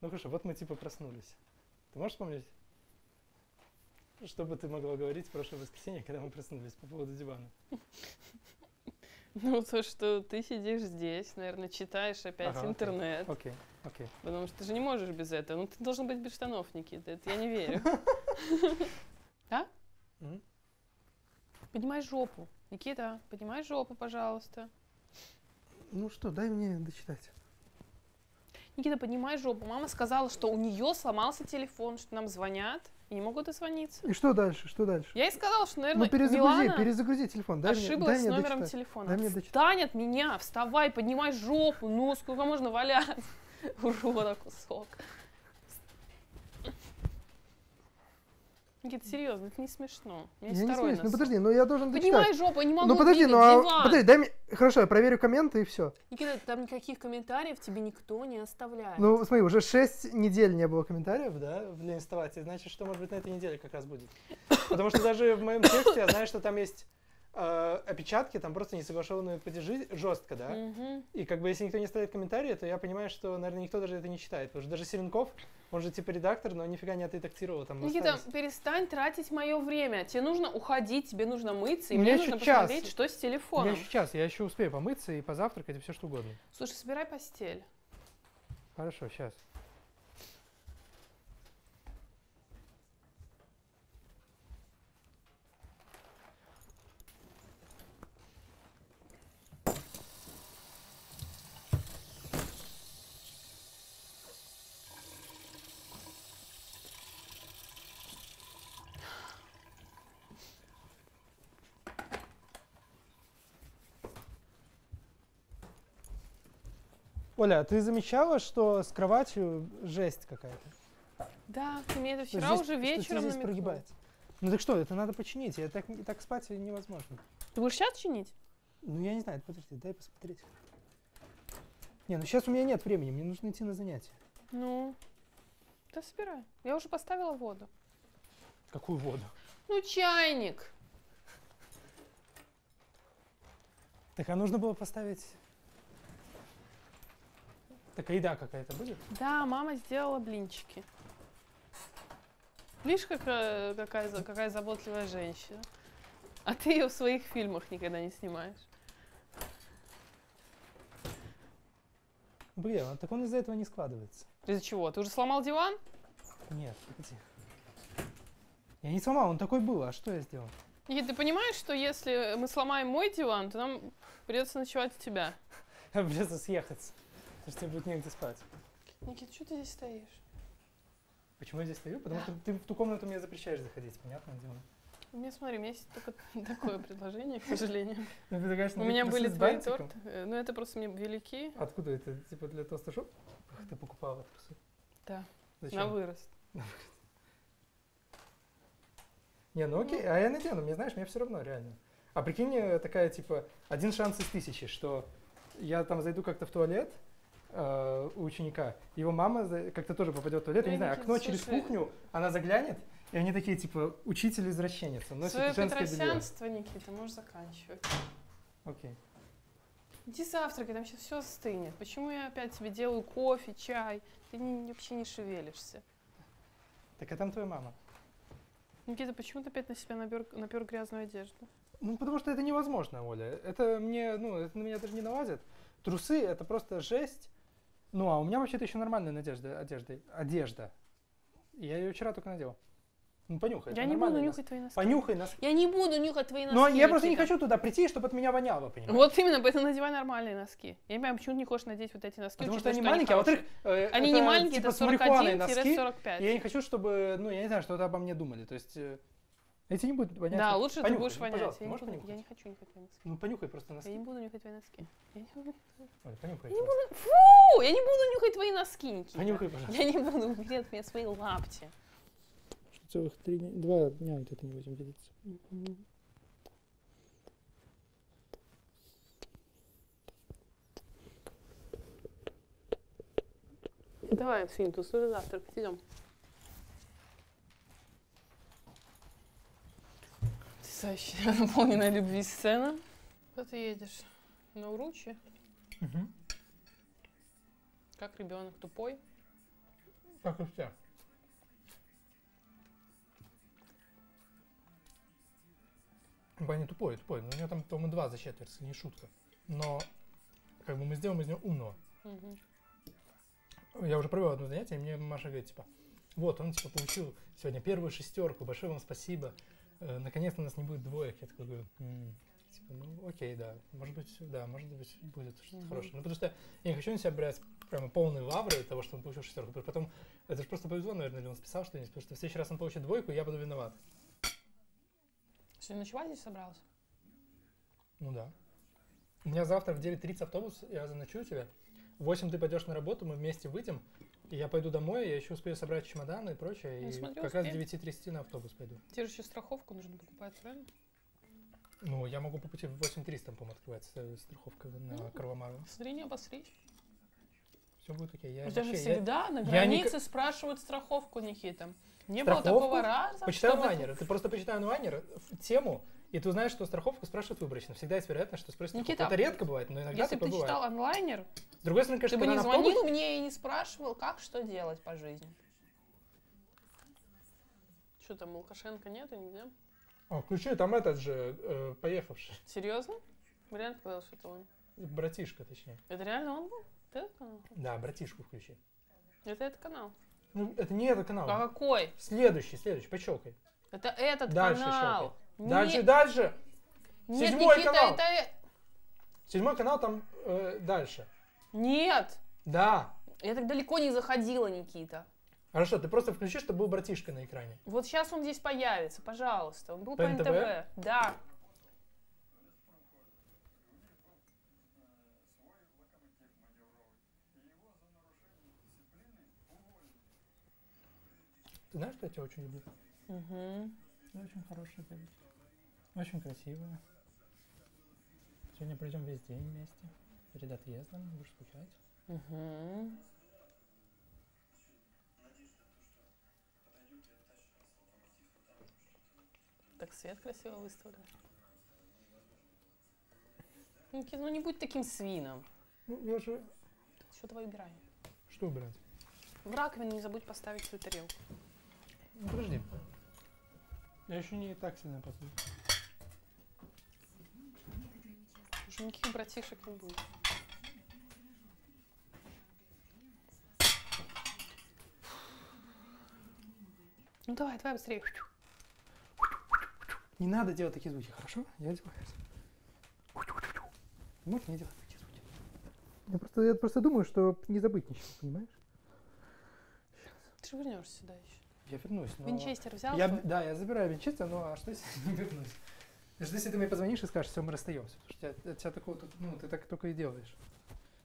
Ну хорошо, вот мы типа проснулись. Ты можешь вспомнить, что бы ты могла говорить в прошлое воскресенье, когда мы проснулись по поводу дивана? Ну, то, что ты сидишь здесь, наверное, читаешь опять интернет. Окей. Потому что ты же не можешь без этого. Ну, ты должен быть без штанов, Никита. Это я не верю. Да? Поднимай жопу. Никита, поднимай жопу, пожалуйста. Ну что, дай мне дочитать. Никита, поднимай жопу. Мама сказала, что у нее сломался телефон, что нам звонят и не могут дозвониться. И что дальше? Я ей сказала, что, наверное, перезагрузи телефон. Ошиблась с номером телефона. Отстань от меня, вставай, поднимай жопу. Ну, сколько можно валяться? Урода кусок. Никита, серьезно, это не смешно. Я не смешно. Ну подожди, я должен дочитать. Поднимай жопу, я не могу. Ну подожди, диван. Подожди, дай мне... Хорошо, я проверю комменты и все. Никита, там никаких комментариев тебе никто не оставляет. Ну смотри, уже 6 недель не было комментариев, да, для инсталляции. Значит, что может быть на этой неделе как раз будет. Потому что даже в моем тексте я знаю, что там есть опечатки, там просто несогласованные платежи жестко, да. И как бы если никто не ставит комментарии, то я понимаю, что, наверное, никто даже это не читает. Потому что даже Серенков, он же типа редактор, но нифига не отредактировал там. Никита, перестань тратить мое время. Тебе нужно уходить, тебе нужно мыться, и мне нужно посмотреть, что с телефоном. Я еще успею помыться и позавтракать, и все что угодно. Слушай, собирай постель. Хорошо, сейчас. Оля, ты замечала, что с кроватью жесть какая-то? Да, ты мне это вчера уже вечером здесь прогибается. Ну так что, это надо починить, так спать невозможно. Ты будешь сейчас чинить? Ну я не знаю, подожди, дай посмотреть. Не, ну сейчас у меня нет времени, мне нужно идти на занятия. Ну, да собирай. Я уже поставила воду. Какую воду? Ну, чайник. Так, а нужно было поставить... Так, а еда какая-то будет? Да, мама сделала блинчики. Видишь, какая заботливая женщина. А ты ее в своих фильмах никогда не снимаешь. Блин, так он из-за этого не складывается. Из-за чего? Ты уже сломал диван? Нет, погоди. Я не сломал, он такой был, а что я сделал? Никита, ты понимаешь, что если мы сломаем мой диван, то нам придется ночевать у тебя? Придется съехаться. Потому что тебе будет негде спать. Никита, что ты здесь стоишь? Почему я здесь стою? Потому что ты в ту комнату мне запрещаешь заходить, понятное дело. Мне, смотри, у меня есть только такое предложение, к сожалению. У меня были твои торты, но это просто мне велики. Откуда это? Типа для толстошоп ты покупала трусы? Да, на вырост. Не, ну окей, а я надену, мне знаешь, мне все равно, реально. А прикинь, такая, типа, 1 шанс из 1000, что я там зайду как-то в туалет у ученика, его мама как-то тоже попадет в туалет, я не знаю, окно через кухню, она заглянет, и они такие, типа, учитель-извращенец, он носит женское белье. Свое петросянство, Никита, можешь заканчивать. Окей. Иди завтракай, там сейчас все остынет. Почему я опять тебе делаю кофе, чай? Ты вообще не шевелишься. Так, а там твоя мама. Никита, почему ты опять на себя напер грязную одежду? Ну, потому что это невозможно, Оля. Это мне, это на меня даже не налазит. Трусы — это просто жесть. Ну, а у меня вообще-то еще нормальная одежда. Я ее вчера только надел. Ну, понюхай. Я не буду нюхать твои носки. Понюхай носки. Я не буду нюхать твои носки. Но я просто не хочу туда прийти, чтобы от меня воняло, понимаешь? Вот именно, поэтому надевай нормальные носки. Я не понимаю, почему ты не хочешь надеть вот эти носки. Потому что они маленькие, а во-вторых, они не маленькие, типа, это 41-45. Я не хочу, чтобы, я не знаю, что-то обо мне думали. То есть, эти не будут вонять. Да, лучше ты будешь вонять. Я не хочу нюхать твои носки. Ну, понюхай просто носки. Я не буду нюхать твои носки. Понюхай. Фу! Я не буду нюхать твои носки, Никита. Понюхай, пожалуйста. Я не буду убери от меня свои лапти. Целых 2 дня вот это не будем делиться. Давай, Фин, тусуй завтрак, идем. Потрясающая, наполненная любви сцена. Куда ты едешь? На Уручье? Угу. Как ребенок, тупой? Как и все. Баня тупой. Но у него там, по-моему, 2 за четверть, не шутка. Но как бы мы сделаем из него умного. Я уже провел одно занятие, и мне Маша говорит, типа, вот, он, типа, получил сегодня первую 6, большое вам спасибо, наконец-то у нас не будет двоек. Я такой говорю, типа, ну, окей, да, может быть, будет что-то хорошее. Ну, потому что я не хочу на себя брать прямо полные лавры того, что он получил 6, потому что потом, это же просто повезло, наверное, или он списал что-нибудь, потому что в следующий раз он получит 2, я буду виноват. Сегодня ночевать здесь собрался? Ну да. У меня завтра в 9:30 автобус, я заночую тебя. В 8 ты пойдешь на работу, мы вместе выйдем, и я пойду домой, я еще успею собрать чемоданы и прочее, Ну, и смотри, как раз в 9:30 на автобус пойду. Тебе же еще страховку нужно покупать, правильно? Ну, я могу по пути в 8:30, там, по-моему, открывается страховка на Кровомару. Смотри, не обосрись. Все будет окей. У тебя же всегда на границе спрашивают страховку, Никита. Не было такого раза. Почитай онлайнер. Ты просто почитай онлайнер, тему, и ты узнаешь, что страховку спрашивают выборочно. Всегда есть вероятность, что спросят. Никита, это редко бывает, но иногда если бы ты бывает. читал онлайнер, с другой стороны, конечно, ты бы не звонил мне и не спрашивал, как что делать по жизни. Что там, Лукашенко нету нигде? О, включи, там этот же, поехавший. Серьезно? Мне реально показалось, что это он. Братишка, точнее. Это реально он был? Это этот канал? Да, братишку включи. Это этот канал. Ну, это не этот канал. А какой? Следующий, пощелкай. Это этот дальше канал. Щелкай. Дальше. Нет, 7 Никита, канал. это... 7 канал там дальше. Нет. Да. Я так далеко не заходила, Никита. Хорошо, ты просто включи, чтобы был братишка на экране. Вот сейчас он здесь появится, пожалуйста. Он был по НТВ? НТВ. Да. Ты знаешь, что я тебя очень люблю? Угу. Ты очень хорошая девочка. Очень красивая. Сегодня пройдем весь день вместе. Перед отъездом будешь скучать. Угу. Так свет красиво выставлен. Никита, ну не будь таким свином. Ну, я же... Что-то выбирай. Что убирать? В раковину не забудь поставить свою тарелку. Ну, подожди. Я еще не так сильно потом. Уже никаких братишек не будет. Ну давай быстрее. Не надо делать такие звуки, хорошо? Я делаю. Можешь не делать такие звуки? Я просто думаю, что не забыть ничего, понимаешь? Ты же вернешься сюда еще. Я вернусь, но... Винчестер взял? Да, я забираю Винчестер, но а что если не вернусь? Что если ты мне позвонишь и скажешь, все, мы расстаемся? Потому что тебя такого, ну, ты так только и делаешь.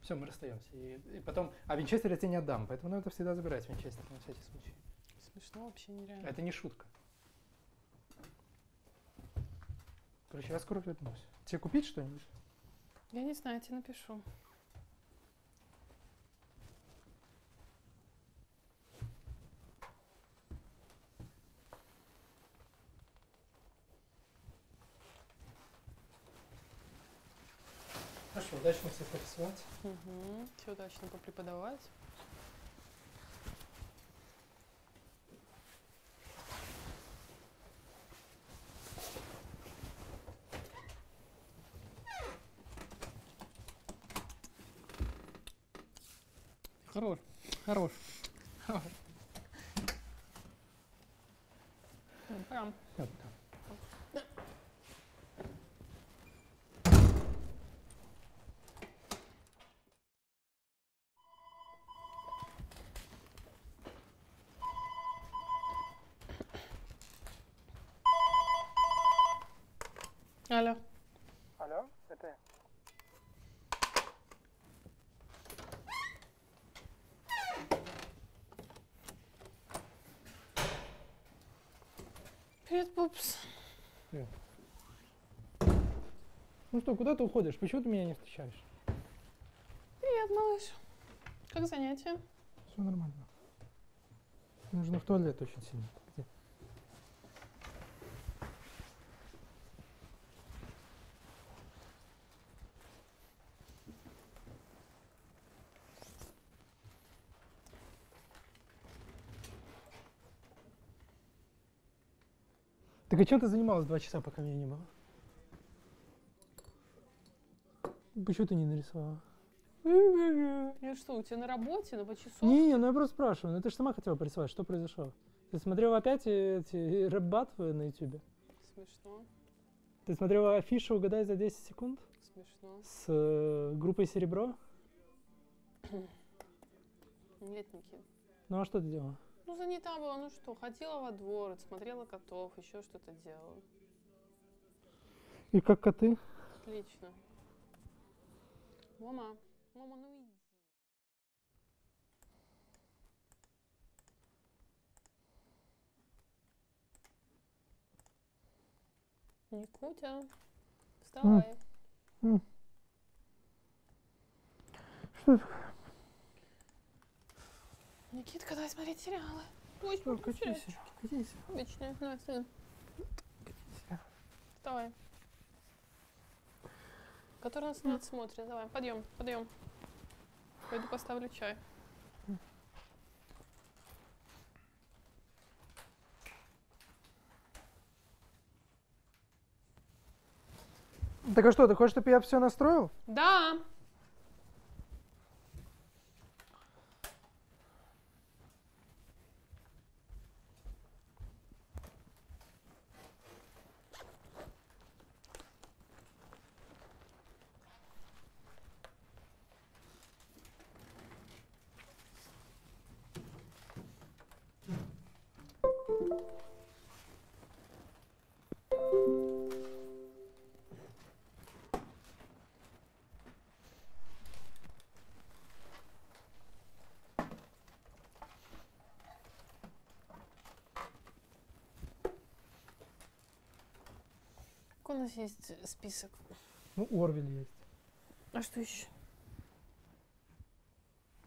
Все, мы расстаемся. И потом, а Винчестер я тебе не отдам, поэтому надо всегда забирать Винчестер на всякий случай. Смешно, вообще нереально. Это не шутка. Короче, я скоро вернусь. Тебе купить что-нибудь? Я не знаю, я тебе напишу. Хорошо, удачно всех порисовать. Угу. Все удачно попреподавать. Хорош. Хорош. Хорош. Пока. Пока. Алло. Алло, это я. Привет, пупс. Привет. Ну что, куда ты уходишь? Почему ты меня не встречаешь? Привет, малыш. Как занятия? Все нормально. Мне нужно в туалет очень сильно. Где? Так и чем ты занималась 2 часа, пока меня не было? Почему ты не нарисовала? Ну что, у тебя на работе, на часов? Не, ну я просто спрашиваю. Ну ты же сама хотела порисовать, что произошло? Ты смотрела опять эти рэп-батвы на ютубе? Смешно. Ты смотрела афишу «Угадай за 10 секунд»? Смешно. С группой «Серебро»? Нет, Никит. Ну а что ты делала? Ну занята была, ну что, ходила во двор, смотрела котов, еще что-то делала. И как коты? Отлично. Мама, ну иди. Никутя, вставай. Что такое? Никитка, давай смотреть сериалы. Ой, Катись. Обычные, давай, сын. Вставай. Который нас нет смотрит. Давай, подъем. Пойду поставлю чай. Так а что, ты хочешь, чтобы я все настроил? Да. Какой у нас есть список? Ну, Орвиль есть. А что еще?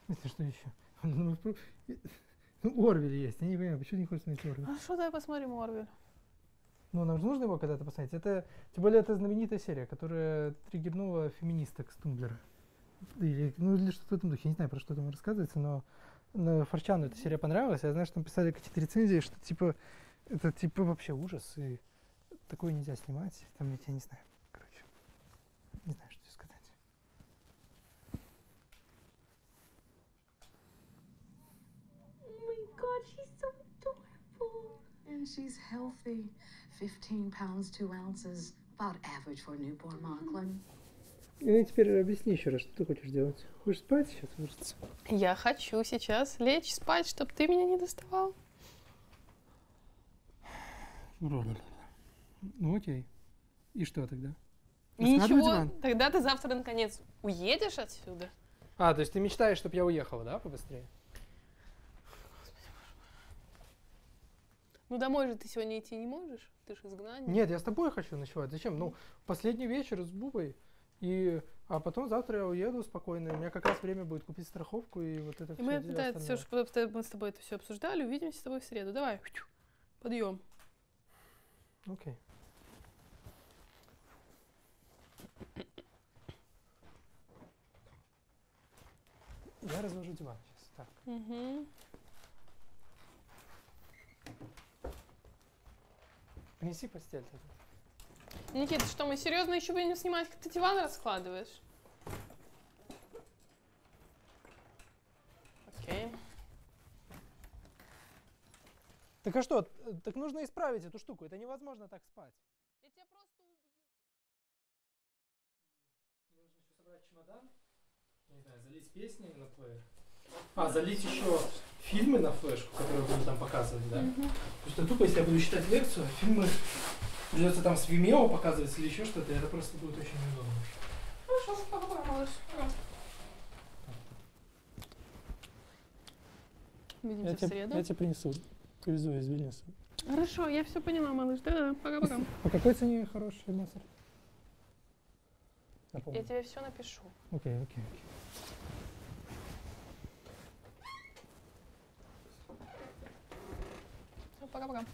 Это что еще? Ну, Орвиль есть. Я не понимаю, почему ты не хочешь найти Орвиль? А что, давай посмотрим Орвиль. Ну, нам же нужно его когда-то посмотреть. Это, тем более, это знаменитая серия, которая триггернула феминисток с Тумблера. Или что-то в этом духе. Я не знаю, про что там рассказывается, но на Форчану эта серия понравилась. Я знаю, что там писали какие-то рецензии, что это вообще ужас, и такое нельзя снимать. Там я не знаю. Короче, не знаю, что сказать. Oh my God, she's so adorable. And she's healthy. 15 pounds, 2 ounces. About average for a newborn Mocklin. И теперь объясни еще раз, что ты хочешь делать. Хочешь спать сейчас, может? Я хочу сейчас лечь спать, чтобы ты меня не доставал. Ну окей. И что тогда? Ничего, тогда ты завтра наконец уедешь отсюда. А, то есть ты мечтаешь, чтобы я уехала, да, побыстрее? Ну домой же ты сегодня идти не можешь, ты же изгнанник. Нет, я с тобой хочу ночевать. Зачем? Ну, последний вечер с Бубой. А потом завтра я уеду спокойно. У меня как раз время будет купить страховку и вот это все. Мы с тобой это все обсуждали, увидимся с тобой в среду. Давай, подъем. Окей. Я развожу диван сейчас. Так. Угу. Принеси постель тогда. Никита, что, мы серьезно еще будем снимать, как ты диван раскладываешь? Окей. Так а что? Так нужно исправить эту штуку. Это невозможно так спать. Я тебя просто убью. Нужно еще собрать чемодан. Не знаю, залить песни на плеер. Залить еще фильмы на флешку, которые буду там показывать, да? Потому что тупо, если я буду читать лекцию, фильмы придется там с Vimeo показывать или еще что-то, это просто будет очень неудобно. Хорошо, пока, малыш. Увидимся в среду. Я тебе принесу. Привезу из Вильнюса. Хорошо, я все поняла, малыш. Да, пока-пока. По какой цене хороший мусор? Я тебе все напишу. Окей. Все, пока-пока.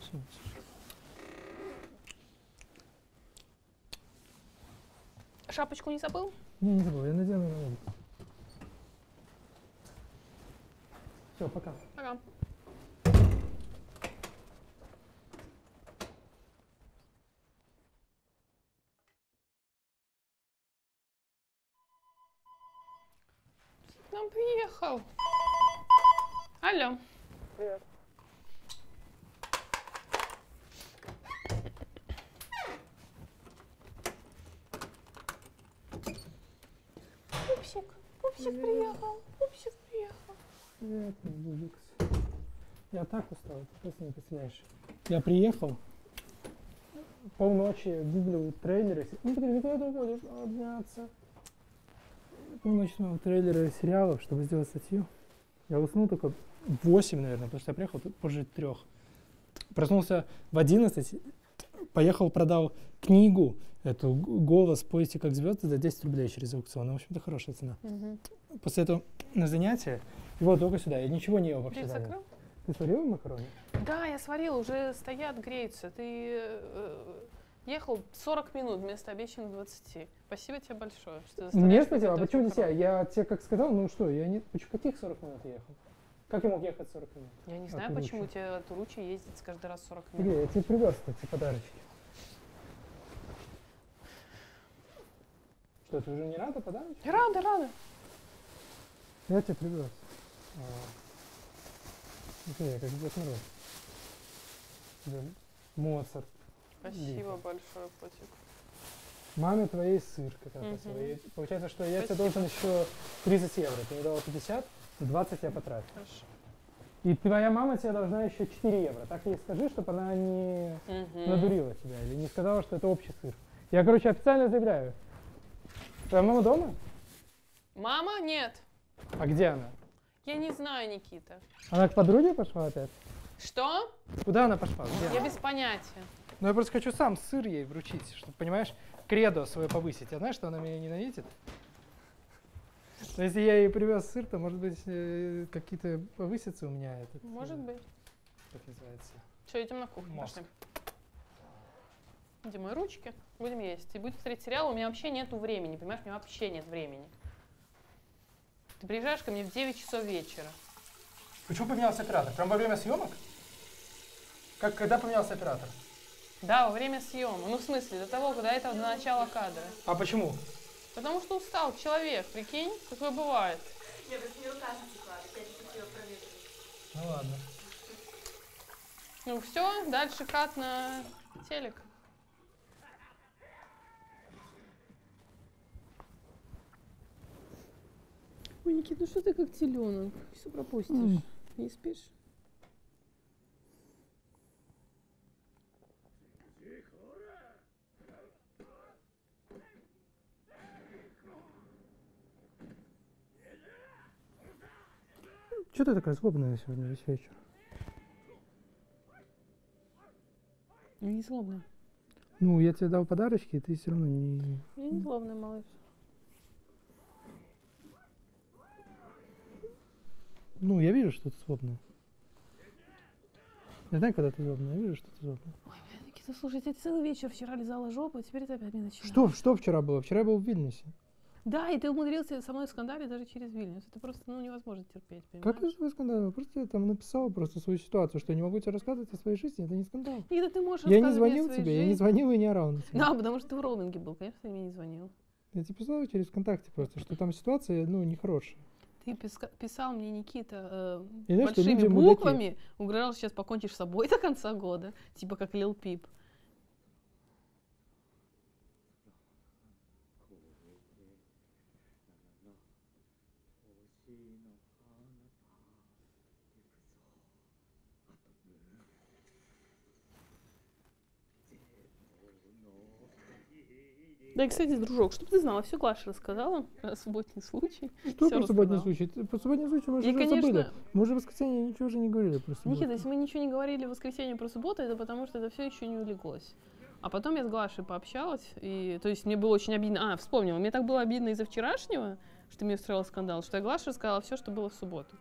Шапочку не забыл? Не забыл, я надену на улицу. Все, пока. Пока. он приехал. Алло. Привет. Пупсик приехал. Пупсик приехал. Привет, Бубикс. Я так устал, ты просто не представляешь. Я приехал, полночи гуглил трейлеры. Ну, подожди, куда ты уходишь? Обняться. Полночи смотрел трейлеры сериалов, чтобы сделать статью. Я уснул только в 8, наверное, потому что я приехал позже 3. Проснулся в 11, поехал, продал книгу, эту «Голос. Пойте как звезды» за 10 рублей через аукцион. В общем-то, хорошая цена. После этого на занятие, и вот только сюда, я ничего не ел вообще. Ты сварила макароны? Да, я сварила, уже стоят, греются. Ты ехал 40 минут вместо обещанных 20. Спасибо тебе большое, что Мне спасибо, а почему здесь я тебе как сказал, ну что, я не... Каких 40 минут я ехал? Как я мог ехать 40 минут? Я не знаю, почему тебе от Уручи ездить каждый раз 40 минут. Где? Я тебе привез эти подарочки. Что, ты уже не рада подарочки? Рада. Я тебе привез. Смотри, как Дед Мороз. Моцарт. Спасибо большое, котик. Маме твоей сыр, как раз красивый. Получается, что я тебе должен еще 30 евро. Ты мне дала 50, 20 я потратил. Хорошо. И твоя мама тебе должна еще 4 евро. Так ей скажи, чтобы она не надурила тебя или не сказала, что это общий сыр. Я, короче, официально заявляю. Твоя мама дома? Мама? Нет. А где она? Я не знаю, Никита. Она к подруге пошла опять? Что? Куда она пошла? Где? Я без понятия. Ну я просто хочу сам сыр ей вручить, чтобы, понимаешь, кредо свое повысить. Я знаю, что она меня ненавидит. Но если я ей привез сыр, то, может быть, какие-то повысятся у меня этот... Может быть. Как называется? Что, идем на кухню, Мозг. пошли. Где мои ручки? Будем есть. И будем смотреть сериал. У меня вообще нету времени, понимаешь? У меня вообще нет времени. Ты приезжаешь ко мне в 9 часов вечера. Почему поменялся оператор? Прям во время съемок? Когда поменялся оператор? Да, во время съемок. Ну, в смысле, до того, до этого, до начала кадра. А почему? Потому что устал человек, прикинь, такое бывает. Я просто не рука затекла, опять хотела проветрить. Ну ладно. Ну все, дальше кат на телек. Ой, Никит, ну что ты как теленок? Все пропустишь. Не спишь? Что ты такая злобная сегодня весь вечер? Я не злобная. Ну, я тебе дал подарочки, и ты все равно не... Я не злобная, малыш. Ну, я вижу, что ты злобная. Я знаю, когда ты злобная, я вижу, что ты злобная. Ой, блин, Никита, слушай, я целый вечер вчера лизала жопу, а теперь ты опять меня начинаешь. Что вчера было? Вчера я был в Вильнюсе. Да, и ты умудрился со мной скандалить даже через Вильнюс. Это просто, невозможно терпеть, понимаешь? Как это скандал? Просто я там написал просто свою ситуацию, что я не могу тебе рассказывать о своей жизни, это не скандал. И да ты можешь Я не рассказывать звонил мне о своей тебе, я не жизни. звонил и не орал на тебя. Да, потому что ты в роуминге был, конечно, ты мне не звонил. Я тебе писал через ВКонтакте просто, что там ситуация, нехорошая. Ты писал мне, Никита, И знаешь, что большими люди мудаки. буквами, угрожал, сейчас покончишь с собой до конца года, типа как Лил Пип. Да, и, кстати, дружок, чтобы ты знала, все Глаша рассказала про субботний случай. Что Всё про субботний рассказала. случай? Про субботний случай мы И, уже забыли. конечно- Мы уже в воскресенье ничего же не говорили про субботу. Никита, если мы ничего не говорили в воскресенье про субботу, это потому что это все еще не улеглось. А потом я с Глашей пообщалась, и, то есть мне было очень обидно. Вспомнила, мне так было обидно из-за вчерашнего, что мне устроил скандал, что я Глаше рассказала все, что было в субботу.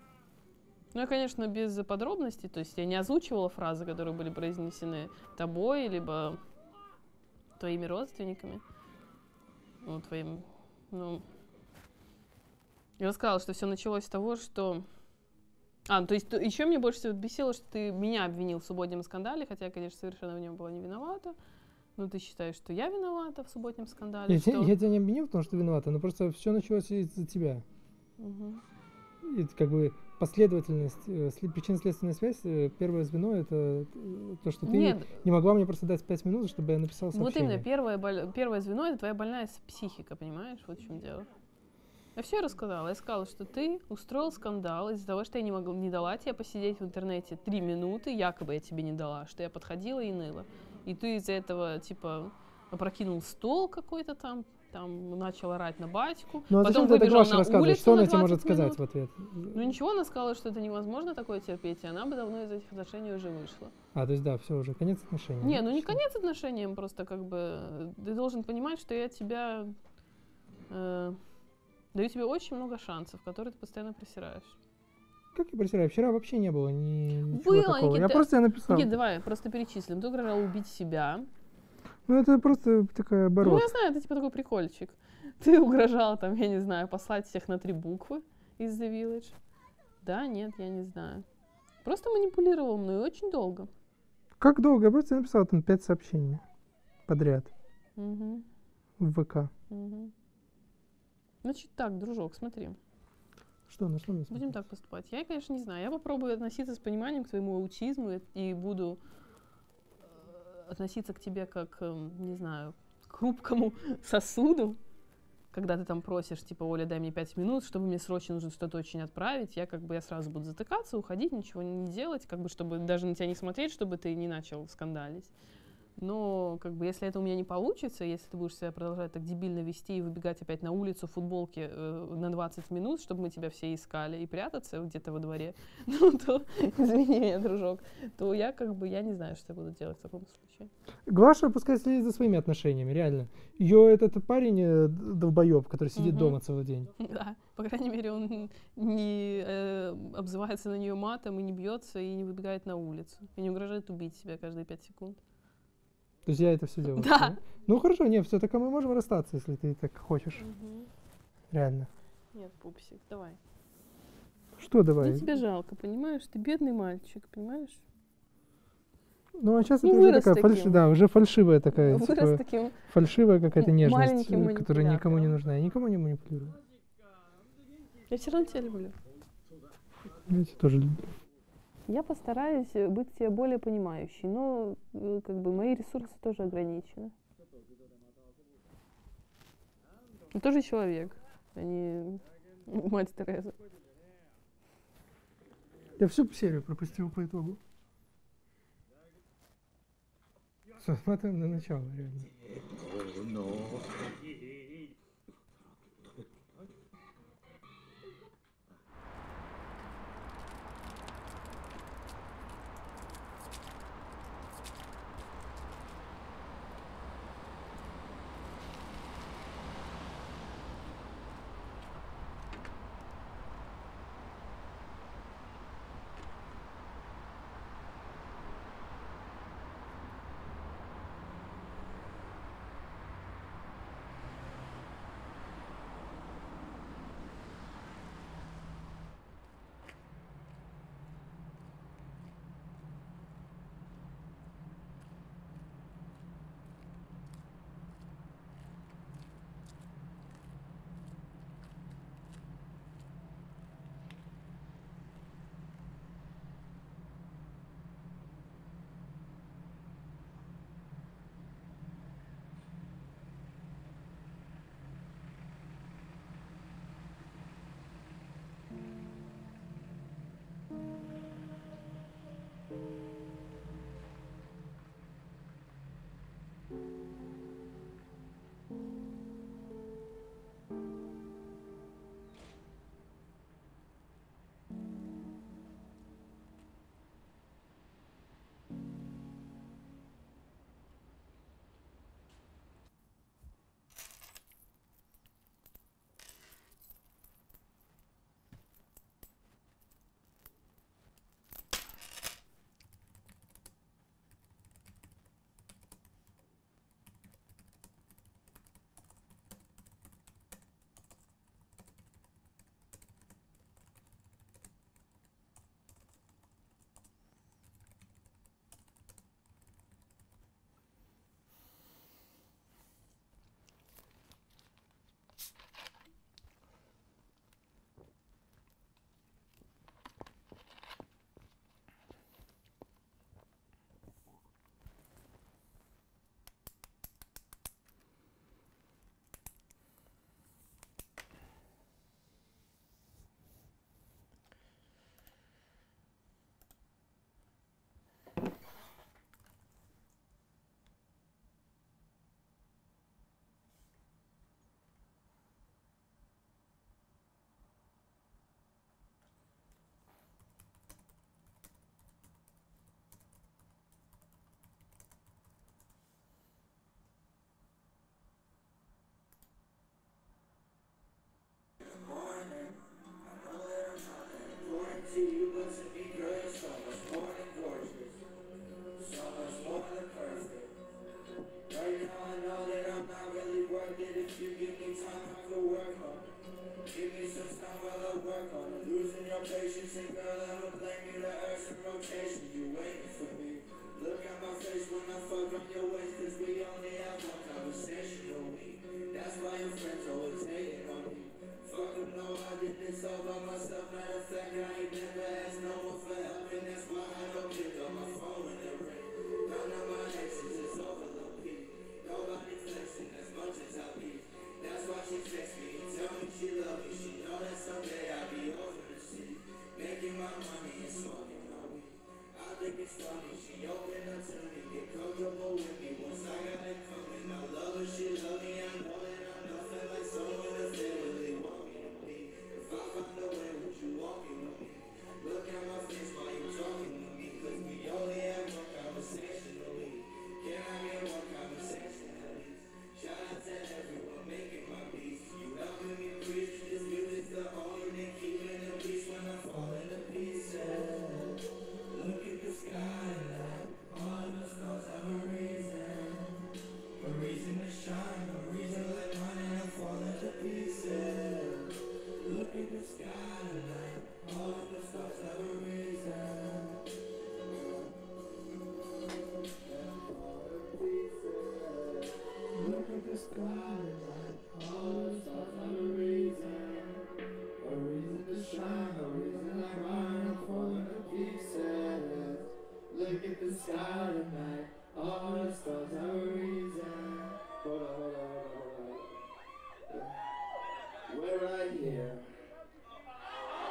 Ну, я, конечно, без подробностей, то есть я не озвучивала фразы, которые были произнесены тобой, либо твоими родственниками. Ну, твоим, Я рассказала, что все началось с того, что... то есть еще мне больше всего бесило, что ты меня обвинил в субботнем скандале, хотя я, конечно, совершенно в нем была не виновата. Но ты считаешь, что я виновата в субботнем скандале? Я тебя не обвинил, потому что ты виновата, но просто все началось из-за тебя. Угу. и как бы последовательность, причинно-следственная связь, первое звено — это то, что ты Нет. не могла мне просто дать 5 минут, чтобы я написал Вот сообщение. именно, первое звено — это твоя больная психика, понимаешь? Вот в чем дело. Я все рассказала. Я сказала, что ты устроил скандал из-за того, что я не дала тебе посидеть в интернете 3 минуты, якобы я тебе не дала, что я подходила и ныла. И ты из-за этого, типа, опрокинул стол какой-то там начал орать на батьку, Ну а потом зачем ты это выбежал Глаше на рассказываешь? улицу Что на она тебе 20 может сказать минут. в ответ? Ну ничего, она сказала, что это невозможно такое терпеть, и она бы давно из этих отношений уже вышла. А, то есть да, все уже, конец отношений. Не, да? ну не Что? конец отношениям, просто как бы ты должен понимать, что я тебя даю тебе очень много шансов, которые ты постоянно просираешь. Как я просираю? Вчера вообще не было ничего Было, такого. Я Никита. просто тебе написал. Никит, давай просто перечислим. Ты угрожал убить себя. Ну это просто такая Ну, оборот. я знаю, это типа такой прикольчик. Ты угрожал там, я не знаю, послать всех на 3 буквы из The Village. Да, нет, я не знаю. Просто манипулировал мной очень долго. Как долго? Я просто написал там 5 сообщений подряд Мгм, в ВК. мгм. Значит так, дружок, смотри. Что, на что мне Будем смотреть? так поступать. Я, конечно, не знаю. Я попробую относиться с пониманием к твоему аутизму и буду относиться к тебе как, не знаю, к хрупкому сосуду. Когда ты там просишь, типа, Оля, дай мне 5 минут, чтобы мне срочно нужно что-то очень отправить, я сразу буду затыкаться, уходить, ничего не делать, как бы, чтобы даже на тебя не смотреть, чтобы ты не начал скандалить. Но, как бы, если это у меня не получится, если ты будешь себя продолжать так дебильно вести и выбегать опять на улицу в футболке на 20 минут, чтобы мы тебя все искали, и прятаться где-то во дворе, ну, то, извини меня, дружок, то я, я не знаю, что я буду делать в таком случае. Глаша пускай следит за своими отношениями, реально. Ее этот парень долбоеб, который сидит Мгм. дома целый день. Да, по крайней мере, он не обзывается на нее матом и не бьется, и не выбегает на улицу, и не угрожает убить себя каждые 5 секунд. То есть я это все делаю. Да. Ну хорошо, нет, все, так мы можем расстаться, если ты так хочешь. Реально. Нет, пупсик, давай. Что давай? Мне тебя жалко, понимаешь? Ты бедный мальчик, понимаешь? Ну а сейчас Ну, это уже вырос такая таким. да, уже фальшивая такая, Вырос типа, таким. фальшивая какая-то нежность, маленьким которая никому не манипулятором. нужна. Я никому не манипулирую. Я все равно тебя люблю. Я тебя тоже люблю. Я постараюсь быть тебе более понимающей, но мои ресурсы тоже ограничены. Я тоже человек, а не мать Тереза. Я всю серию пропустил по итогу. Все, смотрим на начало, реально.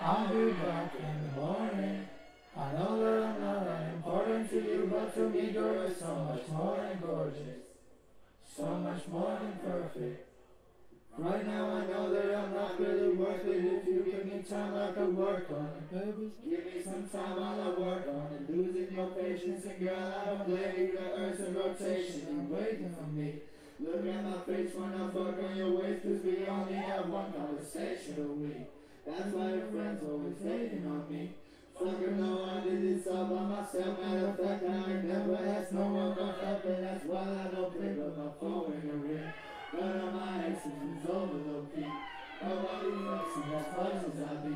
I'll be back in the morning. I know that I'm not important to you, but to me you're so much more than gorgeous, so much more than perfect. Right now I know that I'm not really worth it. If you give me time I could work on it. Baby, give me some time while I work on it. Losing your patience, and girl I don't blame you. The earth's in rotation and waiting for me. Look at my face when I fuck on your waist, cause we only have one conversation a week. That's why your friends always hating on me. Fucking no, I did this all by myself. Matter of fact, I ain't never asked no one for help, and that's why I don't pick up my phone when you ring. None of my exes was over low key. Nobody likes me as much as I be.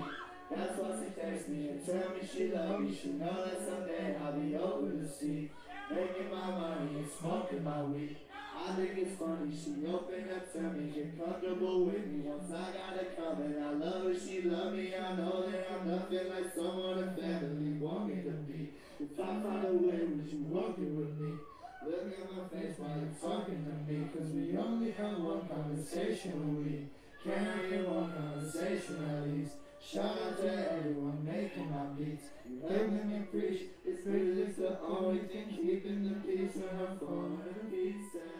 That's why she texts me and tell me she love me. She know that someday I'll be over the sea, making my money and smoking my weed. I think it's funny, she opened up to me, get comfortable with me once I got it coming. I love her, she love me, I know that I'm nothing like someone a family want me to be. If I find a way, would you walk it with me? Look at my face while you're talking to me, cause we only have one conversation a week. Can I get one conversation at least? Shout out to everyone making my beats. You heard me preach, it's really just the only thing keeping the peace when I'm falling to pieces.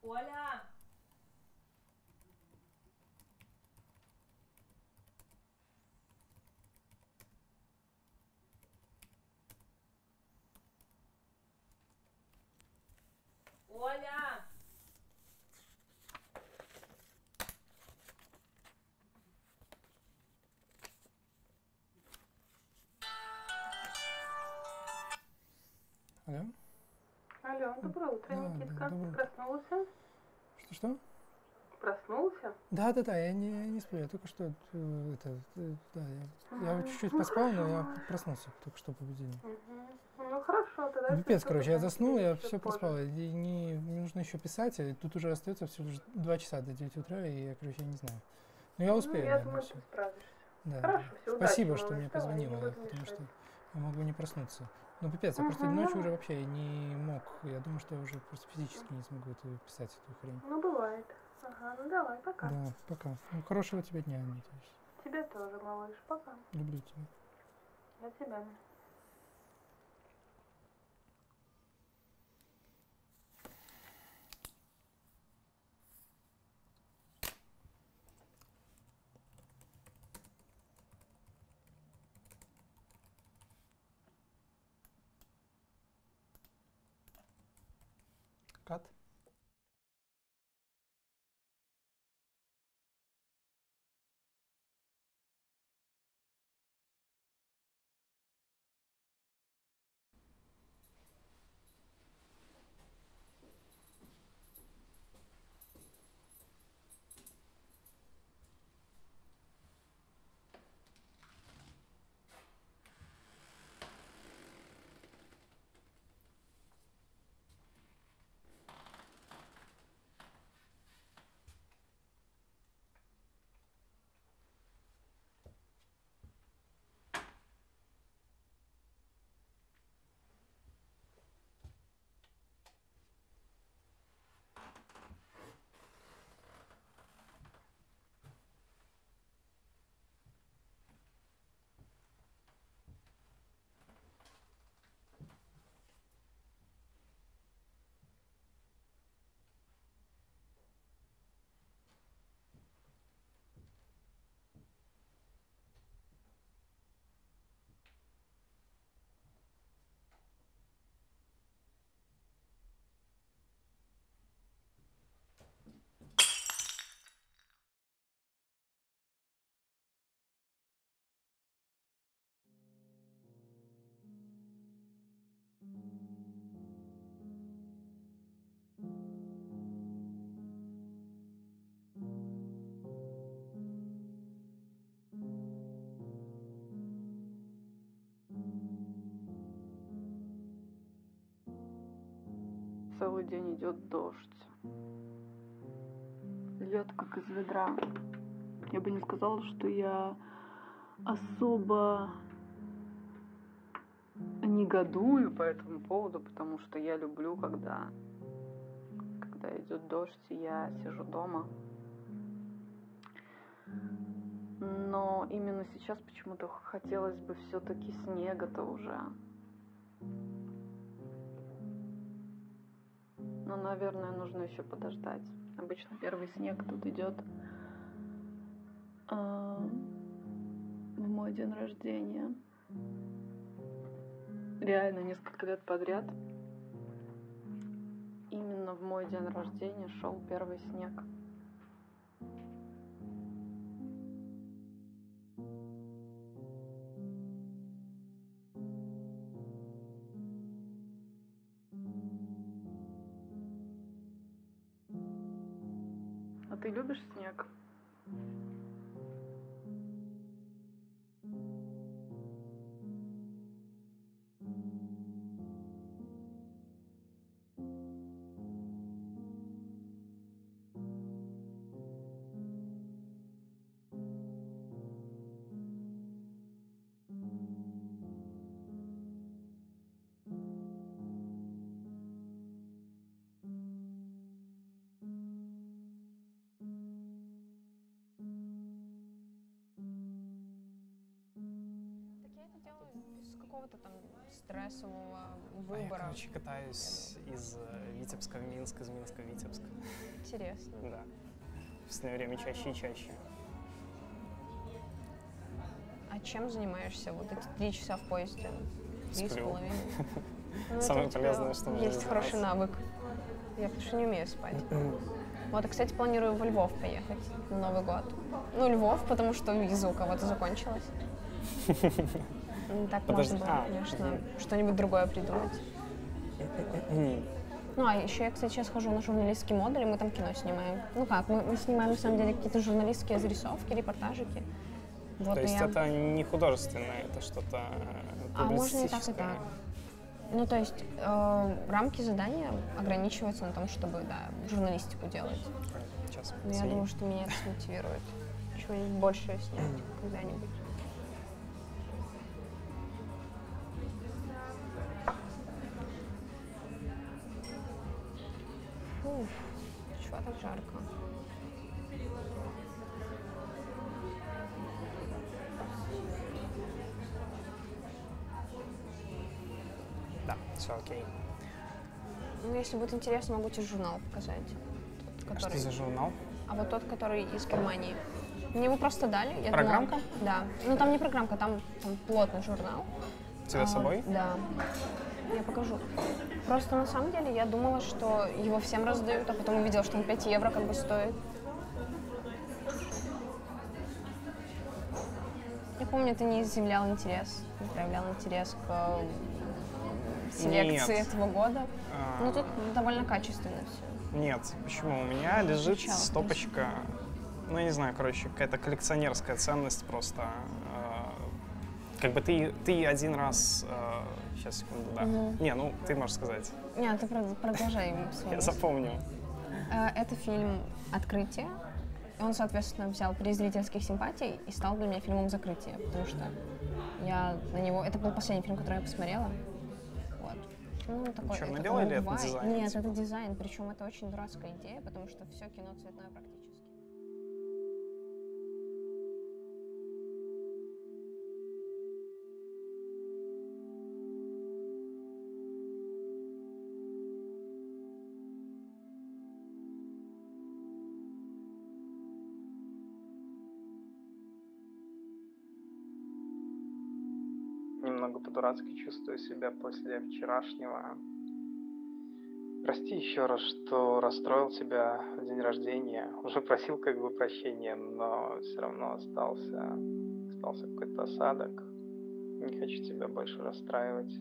Оля! Оля! Алло? Алло, доброе утро, Да, Никитка. доброе утро. Проснулся? Что? Проснулся? Да, я не сплю, я только что, да, я вот чуть-чуть поспал, но я проснулся только что по будильнику. Ну хорошо, тогда... Пипец, короче, я заснул, я все проспал. И мне нужно еще писать, и тут уже остается всего лишь 2 часа до 9 утра, и я, короче, не знаю. Но я успею, я наверное, думаю, всё. ты справишься. Да. Хорошо, все, Спасибо, удачи, что малыш. мне Давай, не позвонила, буду потому что мешать. я могу не проснуться. Ну, пипец, я просто ночью уже вообще не мог. Я думаю, что я уже просто физически не смогу это писать, эту хрень. Ну, бывает. Ага, ну давай, пока. Да, пока. Ну, хорошего тебе дня, надеюсь. Тебе тоже, малыш, пока. Люблю тебя. Я тебя. Кат. Целый день идет дождь. Льет как из ведра. Я бы не сказала, что я особо негодую по этому поводу, потому что я люблю, когда идет дождь, и я сижу дома. Но именно сейчас почему-то хотелось бы все-таки снега-то уже. Но, наверное, нужно еще подождать. Обычно первый снег тут идет в мой день рождения. Реально несколько лет подряд. Именно в мой день рождения шел первый снег. А ты любишь снег? Так я это делаю без какого-то там стрессового А я, выбора. короче, катаюсь из Витебска в Минск, из Минска в Витебск. Интересно. Да. В последнее время чаще и чаще. А чем занимаешься вот эти 3 часа в поезде? 3,5? Сплю. Ну, Самое это у тебя полезное, что можно есть хороший сделать. навык. Я, потому что не умею спать. Вот, и, кстати, планирую во Львов поехать на Новый год. Ну, Львов, потому что виза у кого-то закончилась. Так Подожди, можно было, конечно, что-нибудь другое придумать. Ну, а еще я, кстати, сейчас хожу на журналистский модуль, и мы там кино снимаем. Ну как, мы снимаем, на самом деле, какие-то журналистские зарисовки, репортажики. Вот, То и есть я... это не художественное, это что-то А можно и так, и публицистическое. так. Ну, то есть рамки задания ограничиваются на том, чтобы, да, журналистику делать. Сейчас. Но я думаю, что меня это смотивирует. Чего-нибудь большее снять когда-нибудь. Фу, чего так жарко? Да, все окей. Ну, если будет интересно, могу тебе журнал показать. Тот, Что за журнал? А вот тот, который из Германии. Мне его просто дали. Я Программка? Думала, да. Ну, там не программка, там плотный журнал. У тебя с собой? Да. Я покажу. Просто на самом деле я думала, что его всем раздают, а потом увидела, что он 5 евро как бы стоит. Я помню, ты не изъявлял интерес, не проявлял интерес к селекции Нет. этого года. Ну, тут довольно качественно все. Нет, почему? У меня лежит Изучала, стопочка, ну, я не знаю, короче, какая-то коллекционерская ценность просто. Как бы ты один раз... Сейчас, секунду, да. Не, ну, ты можешь сказать. Нет, ты продолжай свой. Я запомню. Это фильм «Открытие». И он, соответственно, взял приз зрительских симпатий и стал для меня фильмом «Закрытие», потому что я на него... Это был последний фильм, который я посмотрела. Вот. Ну, такой, Черно-белый или это дизайн? Нет, это дизайн, причем это очень дурацкая идея, потому что все кино цветное практически. Немного по-дурацки чувствую себя после вчерашнего. Прости еще раз, что расстроил тебя в день рождения. Уже просил как бы прощения, но все равно остался какой-то осадок. Не хочу тебя больше расстраивать.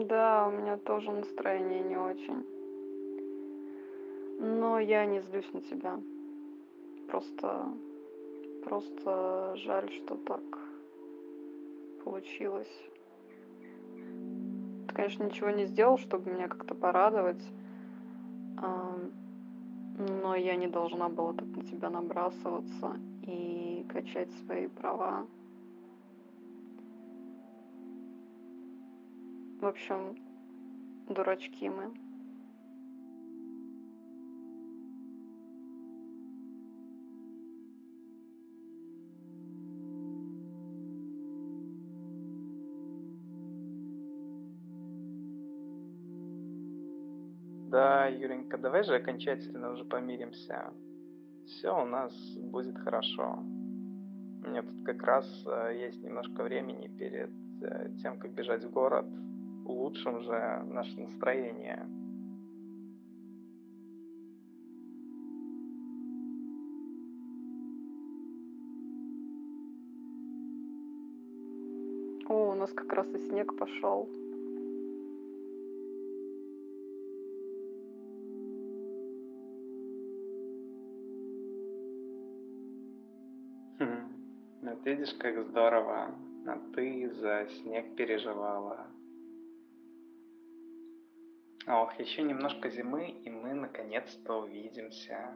Да, у меня тоже настроение не очень. Но я не злюсь на тебя. Просто жаль, что так получилось. Ты, конечно, ничего не сделал, чтобы меня как-то порадовать. Но я не должна была так на тебя набрасываться и качать свои права. В общем, дурачки мы. Да, Юренька, давай же окончательно уже помиримся. Все у нас будет хорошо. У меня тут как раз есть немножко времени перед тем, как бежать в город. Улучшим же наше настроение. О, у нас как раз и снег пошел. Вот видишь, как здорово. А ты за снег переживала. Ох, еще немножко зимы, и мы наконец-то увидимся.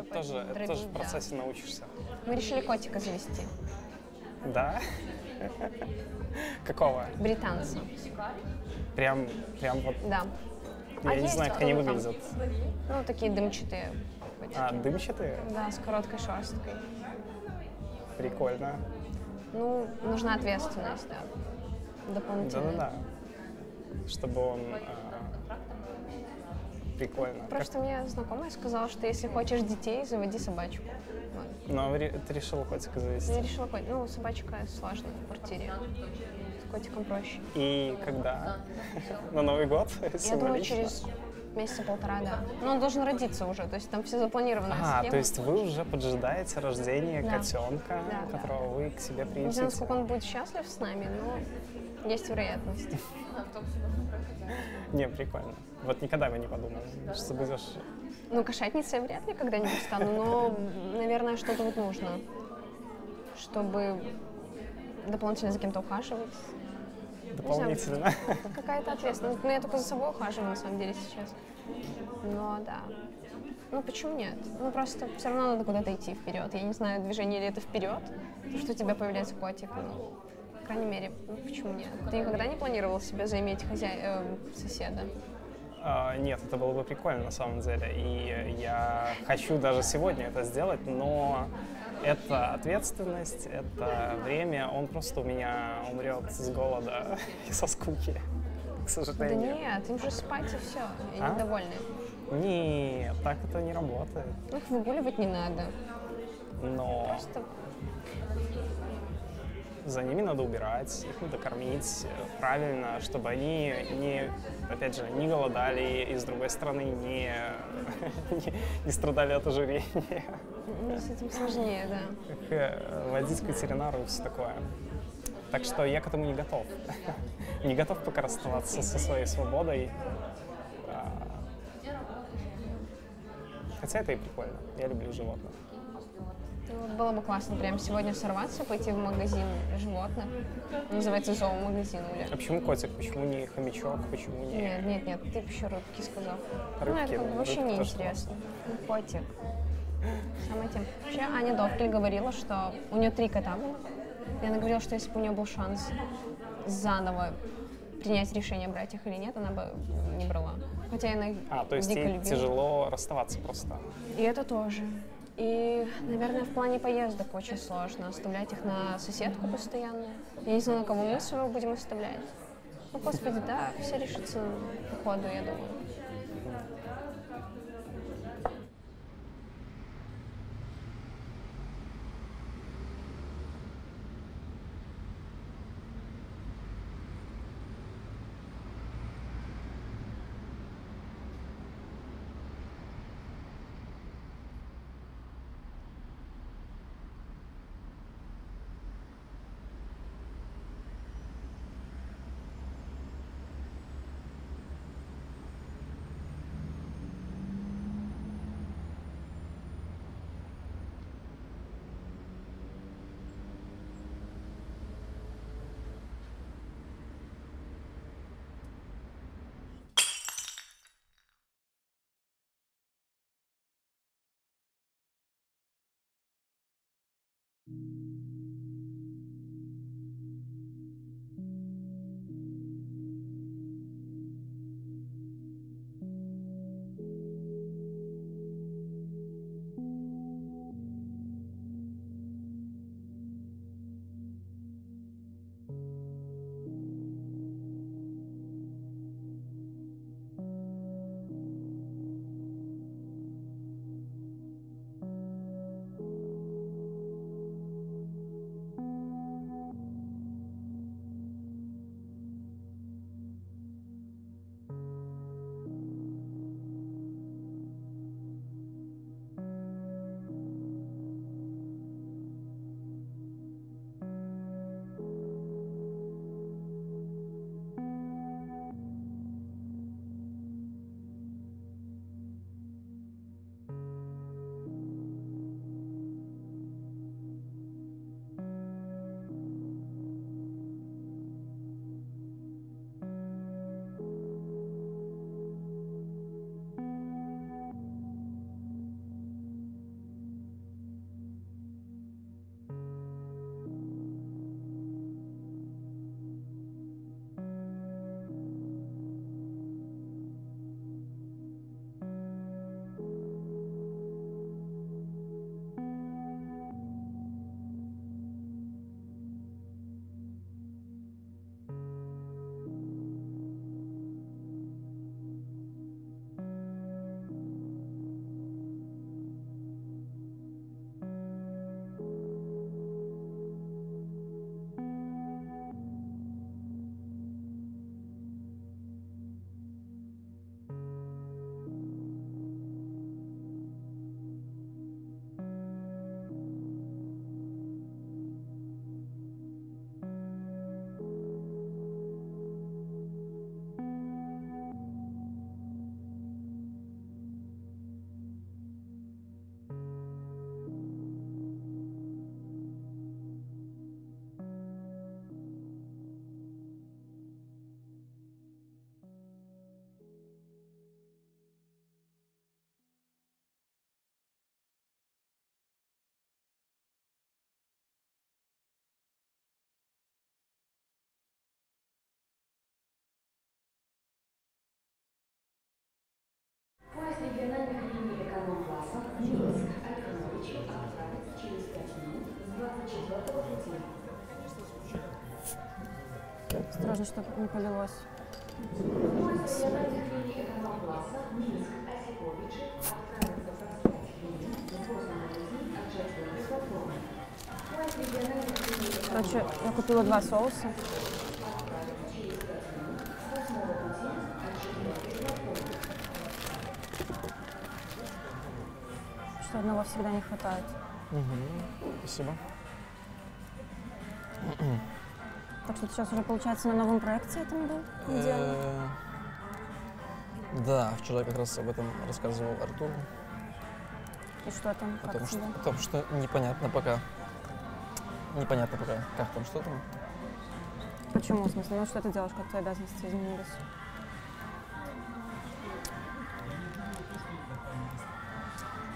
это тоже в дробить, да. процессе научишься. Мы решили котика завести. Да? Какого? Британца. Прям вот, Да. я не есть знаю, как они кто-то там? выглядят. Ну, такие дымчатые котики. А, дымчатые? Да, с короткой шерсткой. Прикольно. Ну, нужна ответственность, да. Дополнительная. Да-да-да. Чтобы он... прикольно. Просто мне знакомая сказала, что если хочешь детей, заводи собачку. Вот. Но ты решила котика завести. Я решила котика. Ну, собачка сложно в квартире. С котиком проще. И когда? На Новый год? Я думаю, через месяца полтора, да. Но он должен родиться уже, то есть там все запланированная схема. То есть вы уже поджидаете рождение Да. котенка, Да. которого вы к себе Не приютите. знаю, насколько он будет счастлив с нами, но есть вероятность. Не, прикольно. Вот никогда бы не подумал, что будешь... Ну, кошатницей я вряд ли когда-нибудь стану, но, наверное, что-то вот нужно, чтобы дополнительно за кем-то ухаживать. Дополнительно. Какая-то ответственность. Ну, я только за собой ухаживаю, на самом деле, сейчас. Но, да. Ну, почему нет? Ну, просто все равно надо куда-то идти вперед. Я не знаю, движение ли это вперед, то, что у тебя появляется котик. Ну, по крайней мере, ну, почему нет? Ты никогда не планировал себе заиметь соседа? Нет, это было бы прикольно на самом деле. И я хочу даже сегодня это сделать, но это ответственность, это время, он просто у меня умрет с голода и со скуки, к Да сожалению. нет, им же спать и все, и они довольны. Нет, так это не работает. Ну, их выгуливать не надо. Но Просто за ними надо убирать, их надо кормить правильно, чтобы они опять же, не голодали и, с другой стороны, не страдали от ожирения. ну, с этим сложнее, да. Водить к ветеринару и все такое. Так что я к этому не готов. Не готов пока расставаться со своей свободой. Хотя это и прикольно. Я люблю животных. Ну, было бы классно прямо сегодня сорваться, пойти в магазин животных. Называется зоомагазин, Уля. А почему котик? Почему не хомячок? Почему не... Нет, ты еще рыбки сказал. Рыбки, ну, это как бы вообще рыбки тоже неинтересно. Ну, котик. Самое тем. Вообще, Аня Довкель говорила, что у нее 3 кота было. И она говорила, что если бы у нее был шанс заново принять решение, брать их или нет, она бы не брала. Хотя она то есть дико ей любила. тяжело расставаться просто. И это тоже. И, наверное, в плане поездок очень сложно оставлять их на соседку постоянно. Я не знаю, на кого мы с вами будем оставлять. Ну, господи, да, все решится по ходу, я думаю. Осторожно, чтобы не полилось. Короче, я купила 2 соуса. Что одного всегда не хватает. Спасибо. Так что ты сейчас уже, получается, на новом проекте этом был? Неделю? Да, вчера как раз об этом рассказывал Артур. И что там? Как тебе? О том, что непонятно пока. Непонятно пока, как там, что там. Почему? В смысле, ну что ты делаешь, как твои обязанности изменились?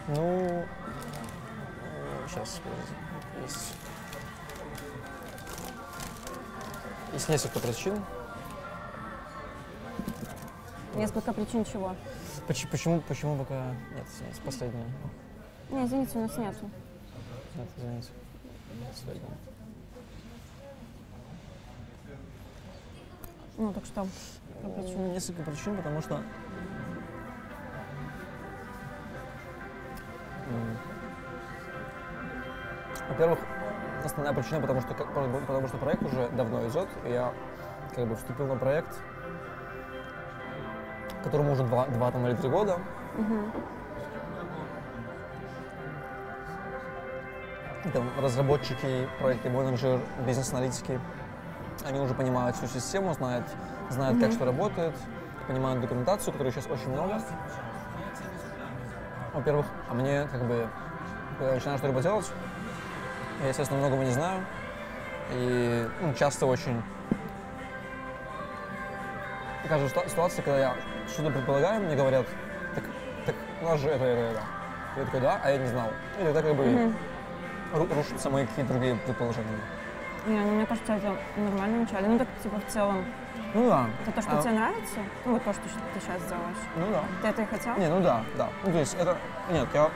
Ну, сейчас, есть несколько причин. Несколько причин чего? Почему пока нет, последняя. Не, извините, у нас нету. Нет, извините. Последняя. Ну, так что, по причинам? Несколько причин, потому что во-первых, основная причина, потому что проект уже давно идет, и я как бы вступил на проект, которому уже 2 или 3 года. Там разработчики, проектный менеджер, бизнес-аналитики, они уже понимают всю систему, знают как что работает, понимают документацию, которой сейчас очень много. Во-первых, а мне как бы, когда я начинаю что-либо делать, я, естественно, многого не знаю, и часто очень такая же ситуация, когда я что-то предполагаю, мне говорят, так у нас же это. Я такой, да, а я не знал. И тогда как бы рушатся мои какие-то другие предположения. Не, ну мне кажется, это нормально вначале. Ну так типа в целом. Ну да. Это то, что тебе нравится? Ну вот то, что ты сейчас делаешь. Ну да. Ты это и хотел? Не, ну да. Ну то есть это... Нет, я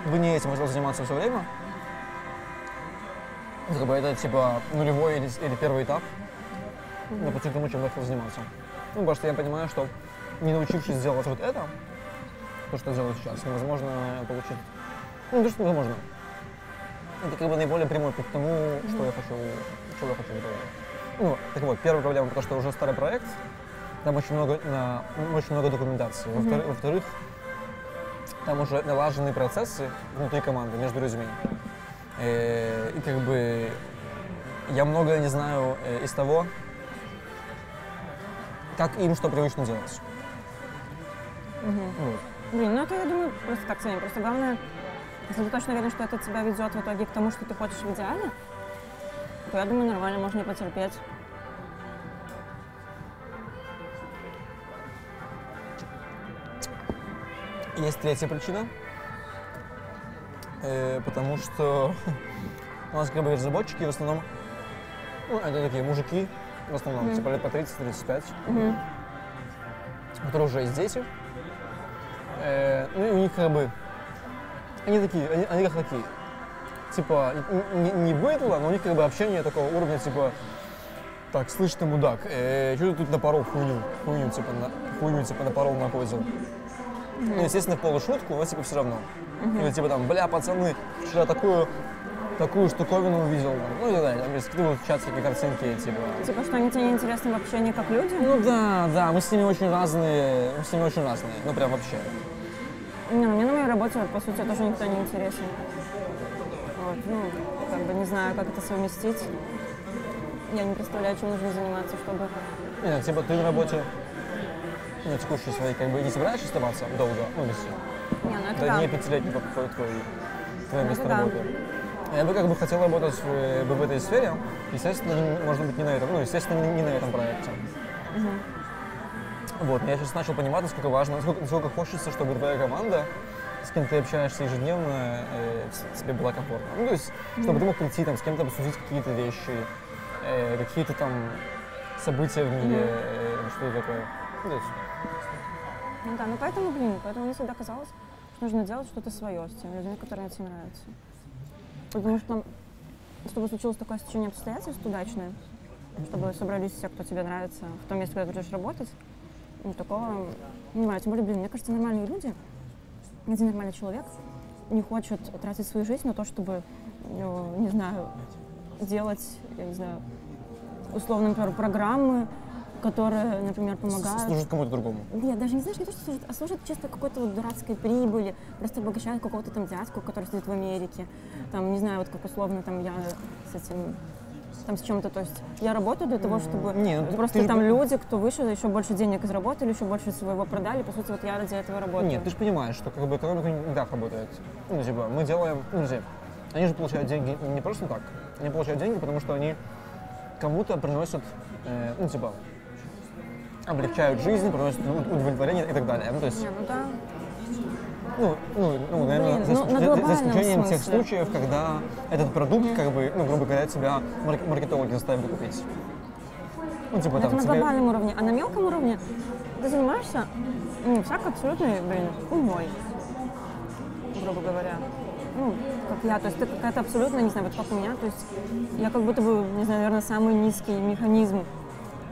бы не этим хотел заниматься все время. Как бы это типа нулевой или первый этап на пути к тому, чем я хотел заниматься. Ну, потому что я понимаю, что не научившись делать вот это, то, что я делаю сейчас, невозможно получить... Ну, не то, что невозможно. Это как бы наиболее прямой путь к тому, что я хочу делать. Ну, так вот, первая проблема, потому что уже старый проект, там очень много документации. Во-вторых, там уже налажены процессы внутри команды, между людьми. И как бы я многое не знаю из того, как им что привычно делать. Вот. Блин, ну это, я думаю, просто так ценим. Просто главное, если ты точно уверен, что это тебя ведет в итоге к тому, что ты хочешь в идеале, то, я думаю, нормально, можно и потерпеть. Есть третья причина, потому что у нас как бы разработчики в основном, ну, это такие мужики, в основном, типа лет по 30-35, у которых уже есть дети. Ну и у них как бы, они как такие, типа, не быдло, но у них как бы общение такого уровня, типа, так, слышь ты, мудак, что ты тут напорол хуйню напорол на козел. Ну, естественно, в полушутку, но типа все равно. Или типа там, бля, пацаны, вчера такую штуковину увидел. Ну и так далее. Там скидывают в чат всякие картинки, типа. Типа, что они тебе не интересны в общении как люди? Ну да, мы с ними очень разные, ну прям вообще. Не, ну мне на моей работе, по сути, тоже никто не интересен. Вот, ну, как бы не знаю, как это совместить. Я не представляю, чем нужно заниматься, чтобы... Нет, типа ты на работе, на текущей своей, как бы не собираешься оставаться долго, ну, без Не, ну это да. да. Не 5-летний твое место да. работы. Я бы как бы хотел работать в этой сфере, естественно, может быть, не на этом, не на этом проекте. Вот, я сейчас начал понимать, насколько важно, насколько хочется, чтобы твоя команда, с кем ты общаешься ежедневно, тебе была комфортна. Ну, то есть, чтобы ты мог прийти, там, с кем-то обсудить какие-то вещи, какие-то там события в мире, что-то такое. Ну, то есть... Ну да, ну поэтому, блин, поэтому мне всегда казалось, нужно делать что-то свое с теми людьми, которые тебе нравятся. Потому что, чтобы случилось такое стечение обстоятельств удачное, чтобы собрались все, кто тебе нравится, в том месте, куда ты будешь работать, такого не знаю. Тем более, мне кажется, нормальные люди, один нормальный человек не хочет тратить свою жизнь на то, чтобы, не знаю, делать, я не знаю, условно, например, программы, которые, например, помогают... Служат кому-то другому. Нет, даже не знаешь, не то, что служат, а служат чисто какой-то вот дурацкой прибыли, просто обогащают какого-то там дядьку, который сидит в Америке, там, не знаю, вот как условно там я с этим, там с чем-то, то есть я работаю для того, чтобы просто там люди, кто вышел, еще больше денег заработали, еще больше своего продали, по сути, вот я ради этого работаю. Нет, ты же понимаешь, что как бы экономика не так работает. Ну, типа, мы делаем, они же получают деньги не просто так, они получают деньги, потому что они кому-то приносят, облегчают жизнь, приносят удовлетворение и так далее. Ну, то есть, наверное, за исключением тех случаев, когда этот продукт, как бы, грубо говоря, тебя маркетологи заставили купить. Ну, типа, там, это на глобальном уровне, а на мелком уровне ты занимаешься, всякой абсолютной, хуйней, грубо говоря. Как я, то есть это какая-то абсолютно, не знаю, вот как у меня, то есть я как будто бы, не знаю, наверное, самый низкий механизм.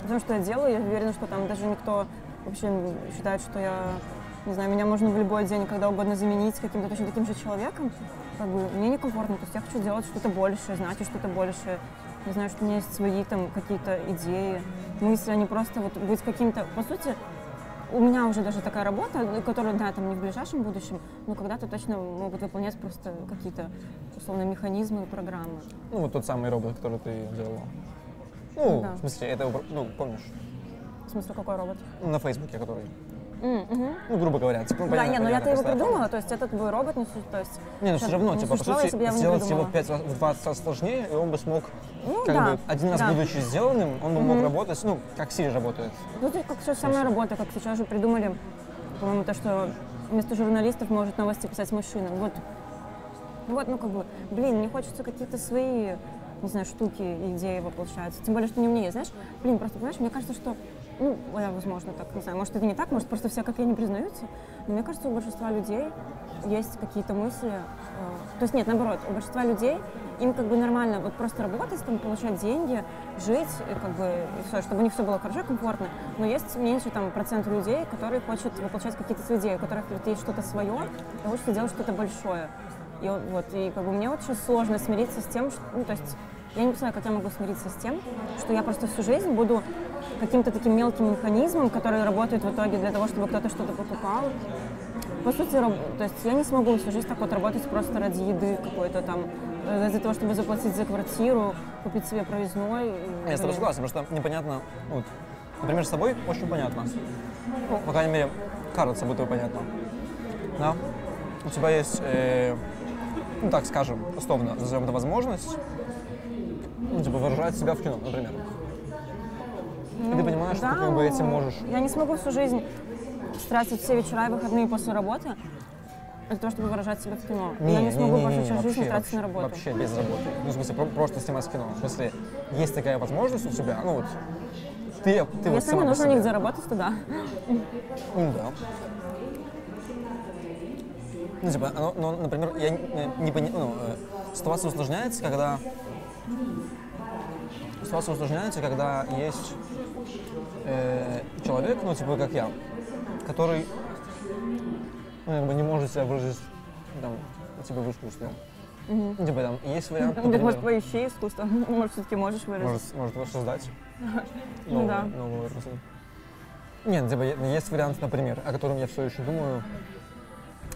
Потому что я делаю, я уверена, что там даже никто вообще считает, что я, не знаю, меня можно в любой день, когда угодно заменить каким-то точно таким же человеком. Как бы мне некомфортно, то есть я хочу делать что-то большее, знать что-то большее. Не знаю, что у меня есть свои там какие-то идеи, мысли, а не просто вот быть каким-то, по сути, у меня уже даже такая работа, которая, да, там не в ближайшем будущем, но когда-то точно могут выполнять просто какие-то, условно, механизмы и программы. Ну, вот тот самый робот, который ты делала. Да. В смысле, это, помнишь? В смысле, какой робот? На Фейсбуке, который. Грубо говоря. Типа, да, нет, но я-то его придумала, то есть этот твой робот, то есть... Не, ну все равно, типа, по сути, сделать его в 20 раз сложнее, и он бы смог, один раз будучи сделанным, он бы мог работать, как Siri работает. Ну, это как сейчас самая работа, как сейчас же придумали, по-моему, то, что вместо журналистов может новости писать машина. Вот, мне хочется какие-то свои, не знаю, штуки, идеи воплощаются. Тем более, что не мне, знаешь, просто, понимаешь, мне кажется, что, возможно, так, не знаю, может, это не так, может, просто все, как я, не признаются, но мне кажется, у большинства людей есть какие-то мысли, то есть нет, наоборот, у большинства людей, им как бы нормально вот просто работать, там, получать деньги, жить, и все, чтобы у них все было хорошо, комфортно, но есть меньше, там, процент людей, которые хотят воплощать какие-то свои идеи, у которых есть что-то свое, и хочется делать что-то большое. И как бы мне вот сейчас сложно смириться с тем, что, то есть я не представляю, как я могу смириться с тем, что я просто всю жизнь буду каким-то таким мелким механизмом, который работает в итоге для того, чтобы кто-то что-то покупал. По сути, то есть я не смогу всю жизнь так вот работать просто ради еды какой-то там, ради того, чтобы заплатить за квартиру, купить себе проездной. Я с тобой согласен, потому что непонятно, например, с тобой очень понятно. По крайней мере, кажется, будто бы понятно. Да? У тебя есть, так скажем, условно, назовем это возможность, выражать себя в кино, например. И ты понимаешь, что ты как бы этим можешь... Я не смогу всю жизнь тратить все вечера и выходные после работы для того, чтобы выражать себя в кино. Я не смогу большую часть жизни тратить на работу. Вообще без работы. В смысле, просто снимать кино. В смысле, есть такая возможность у тебя, ты если мне нужно нигде заработать, то да. Да. Например, я не понимаю, ситуация усложняется, когда есть человек, как я, который не может себя выразить в искусстве. Есть вариант, например... Может, поищи искусство, может, все-таки можешь выразить. Может воссоздать Да. новую образу. Нет, есть вариант, например, о котором я все еще думаю,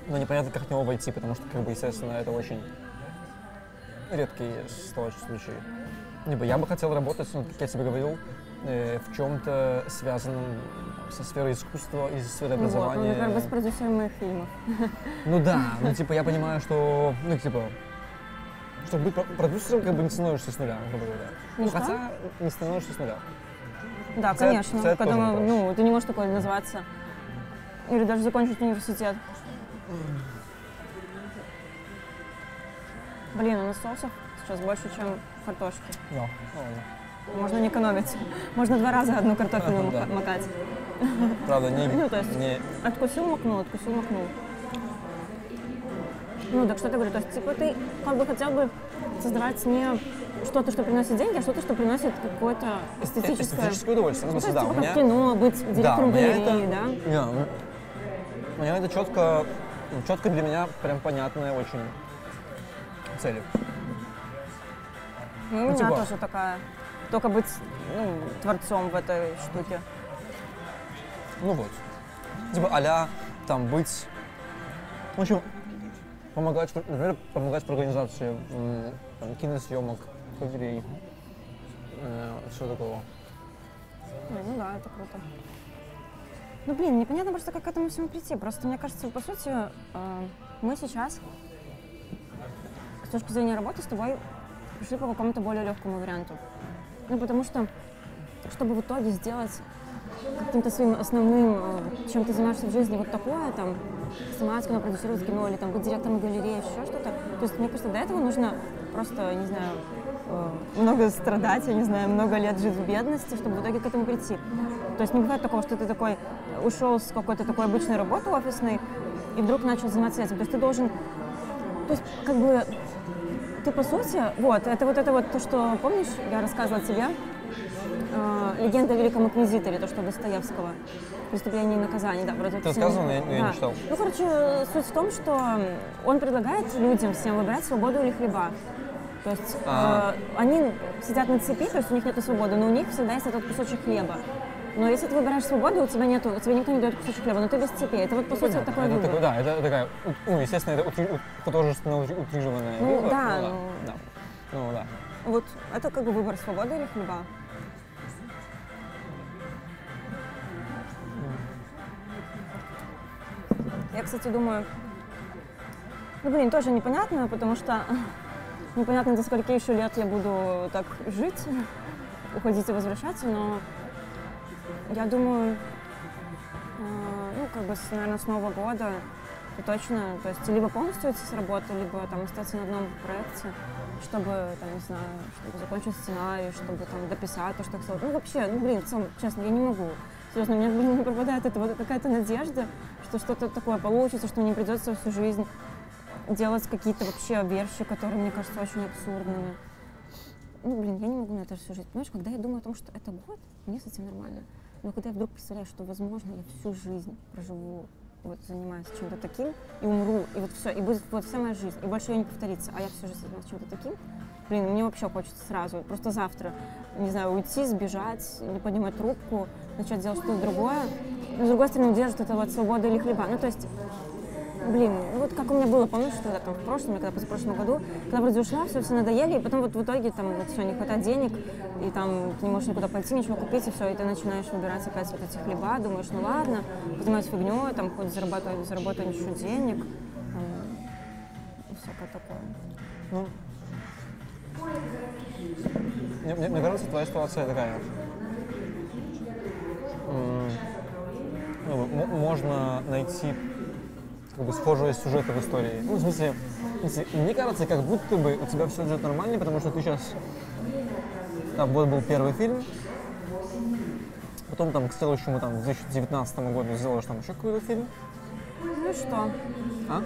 но непонятно, как в него войти, потому что, естественно, это очень редкие случаи. Я бы хотел работать, как я тебе говорил, в чем-то связанном со сферой искусства и со сферой образования. Например, быть продюсером моих фильмов. Я понимаю, что, чтобы быть продюсером, не становишься с нуля, грубо говоря. Хотя не становишься с нуля. Да, конечно. Когда ты не можешь такое называться. Или даже закончить университет. Блин, у нас соусов сейчас больше, чем картошки. Да. Можно не экономить. Можно 2 раза одну картофелину макать. Правда, Откусил, макнул. Ну, так что я говорю, то есть, типа, ты как бы хотел бы создавать не что-то, что приносит деньги, а что-то, что приносит какое-то эстетическое удовольствие. Ну, Ну, то есть, да, типа, у меня... как кино, быть директором у меня галереи, это... да? У меня это четко для меня прям понятная очень цель. Ну, у меня типа- тоже такая, только быть, ну, творцом в этой штуке. Ну вот. Типа а-ля там быть... В общем, помогать, например, помогать в организации там, киносъемок, галерей, всего такого. Ну да, это круто. Ну блин, непонятно просто, как к этому всему прийти. Просто мне кажется, по сути, мы сейчас, с точки зрения работы, с тобой пришли по какому-то более легкому варианту. Ну потому что, чтобы в итоге сделать каким-то своим основным, чем ты занимаешься в жизни, вот такое, там, снимать кино, продюсировать кино, или там быть директором галереи, еще что-то. То есть мне кажется, до этого нужно просто, не знаю, много страдать, я не знаю, много лет жить в бедности, чтобы в итоге к этому прийти. То есть не бывает такого, что ты такой ушел с какой-то такой обычной работы офисной и вдруг начал заниматься этим. То есть ты должен, то есть как бы ты по сути, вот это то, что, помнишь, я рассказывала тебе, «Легенда о Великом Инквизиторе», то, что Достоевского, «Преступление и наказание», да, вроде. Ты рассказывал, но я не читал. Ну, короче, суть в том, что он предлагает людям всем выбирать свободу или хлеба. То есть они сидят на цепи, то есть у них нет свободы, но у них всегда есть этот кусочек хлеба. Но если ты выбираешь свободу, тебе никто не дает кусочек хлеба, но ты без цепи. Это вот, по сути, вот такой выбор. Да, это такая, ну, естественно, это художественно утрированная выбор. Ну да. Вот это как бы выбор свободы или хлеба. Я, кстати, думаю, ну, блин, тоже непонятно, потому что непонятно, до скольки еще лет я буду так жить, уходить и возвращаться, но я думаю, ну, как бы, наверное, с Нового года то точно, то есть либо полностью уйти с работы, либо там остаться на одном проекте, чтобы, там, не знаю, чтобы закончить сценарий, чтобы там дописать то, что хотела. Ну, вообще, ну, блин, честно, я не могу. Серьезно, у меня, блин, не пропадает это вот какая-то надежда, что что-то такое получится, что мне придется всю жизнь делать какие-то вообще вещи, которые мне кажутся очень абсурдными. Ну, блин, я не могу на это всю жизнь. Понимаешь, когда я думаю о том, что это год, мне с этим нормально. Но когда я вдруг представляю, что, возможно, я всю жизнь проживу, вот, занимаясь чем-то таким, и умру, и вот все, и будет вот вся моя жизнь, и больше ее не повторится, а я всю жизнь занимаюсь чем-то таким, блин, мне вообще хочется сразу, просто завтра, не знаю, уйти, сбежать, не поднимать трубку, начать делать что-то другое. Но, с другой стороны, держит это вот свобода или хлеба. Ну, то есть, блин, вот как у меня было, помнишь, когда там в прошлом, когда позапрошлом году, когда вроде ушла, все надоели, и потом вот в итоге там вот все, не хватает денег, и там ты не можешь никуда пойти, ничего купить, и все, и ты начинаешь выбирать опять вот эти хлеба, думаешь, ну ладно, занимаюсь фигней, там хоть заработаю еще денег, и всякое такое. Ну, мне кажется, твоя ситуация такая. Можно найти как бы схожие сюжеты в истории. Ну, в смысле, мне кажется, как будто бы у тебя все идет нормально, потому что ты сейчас... Там вот был первый фильм, потом там к следующему, там, 2019 году сделаешь там еще какой-то фильм. Ну и что? А?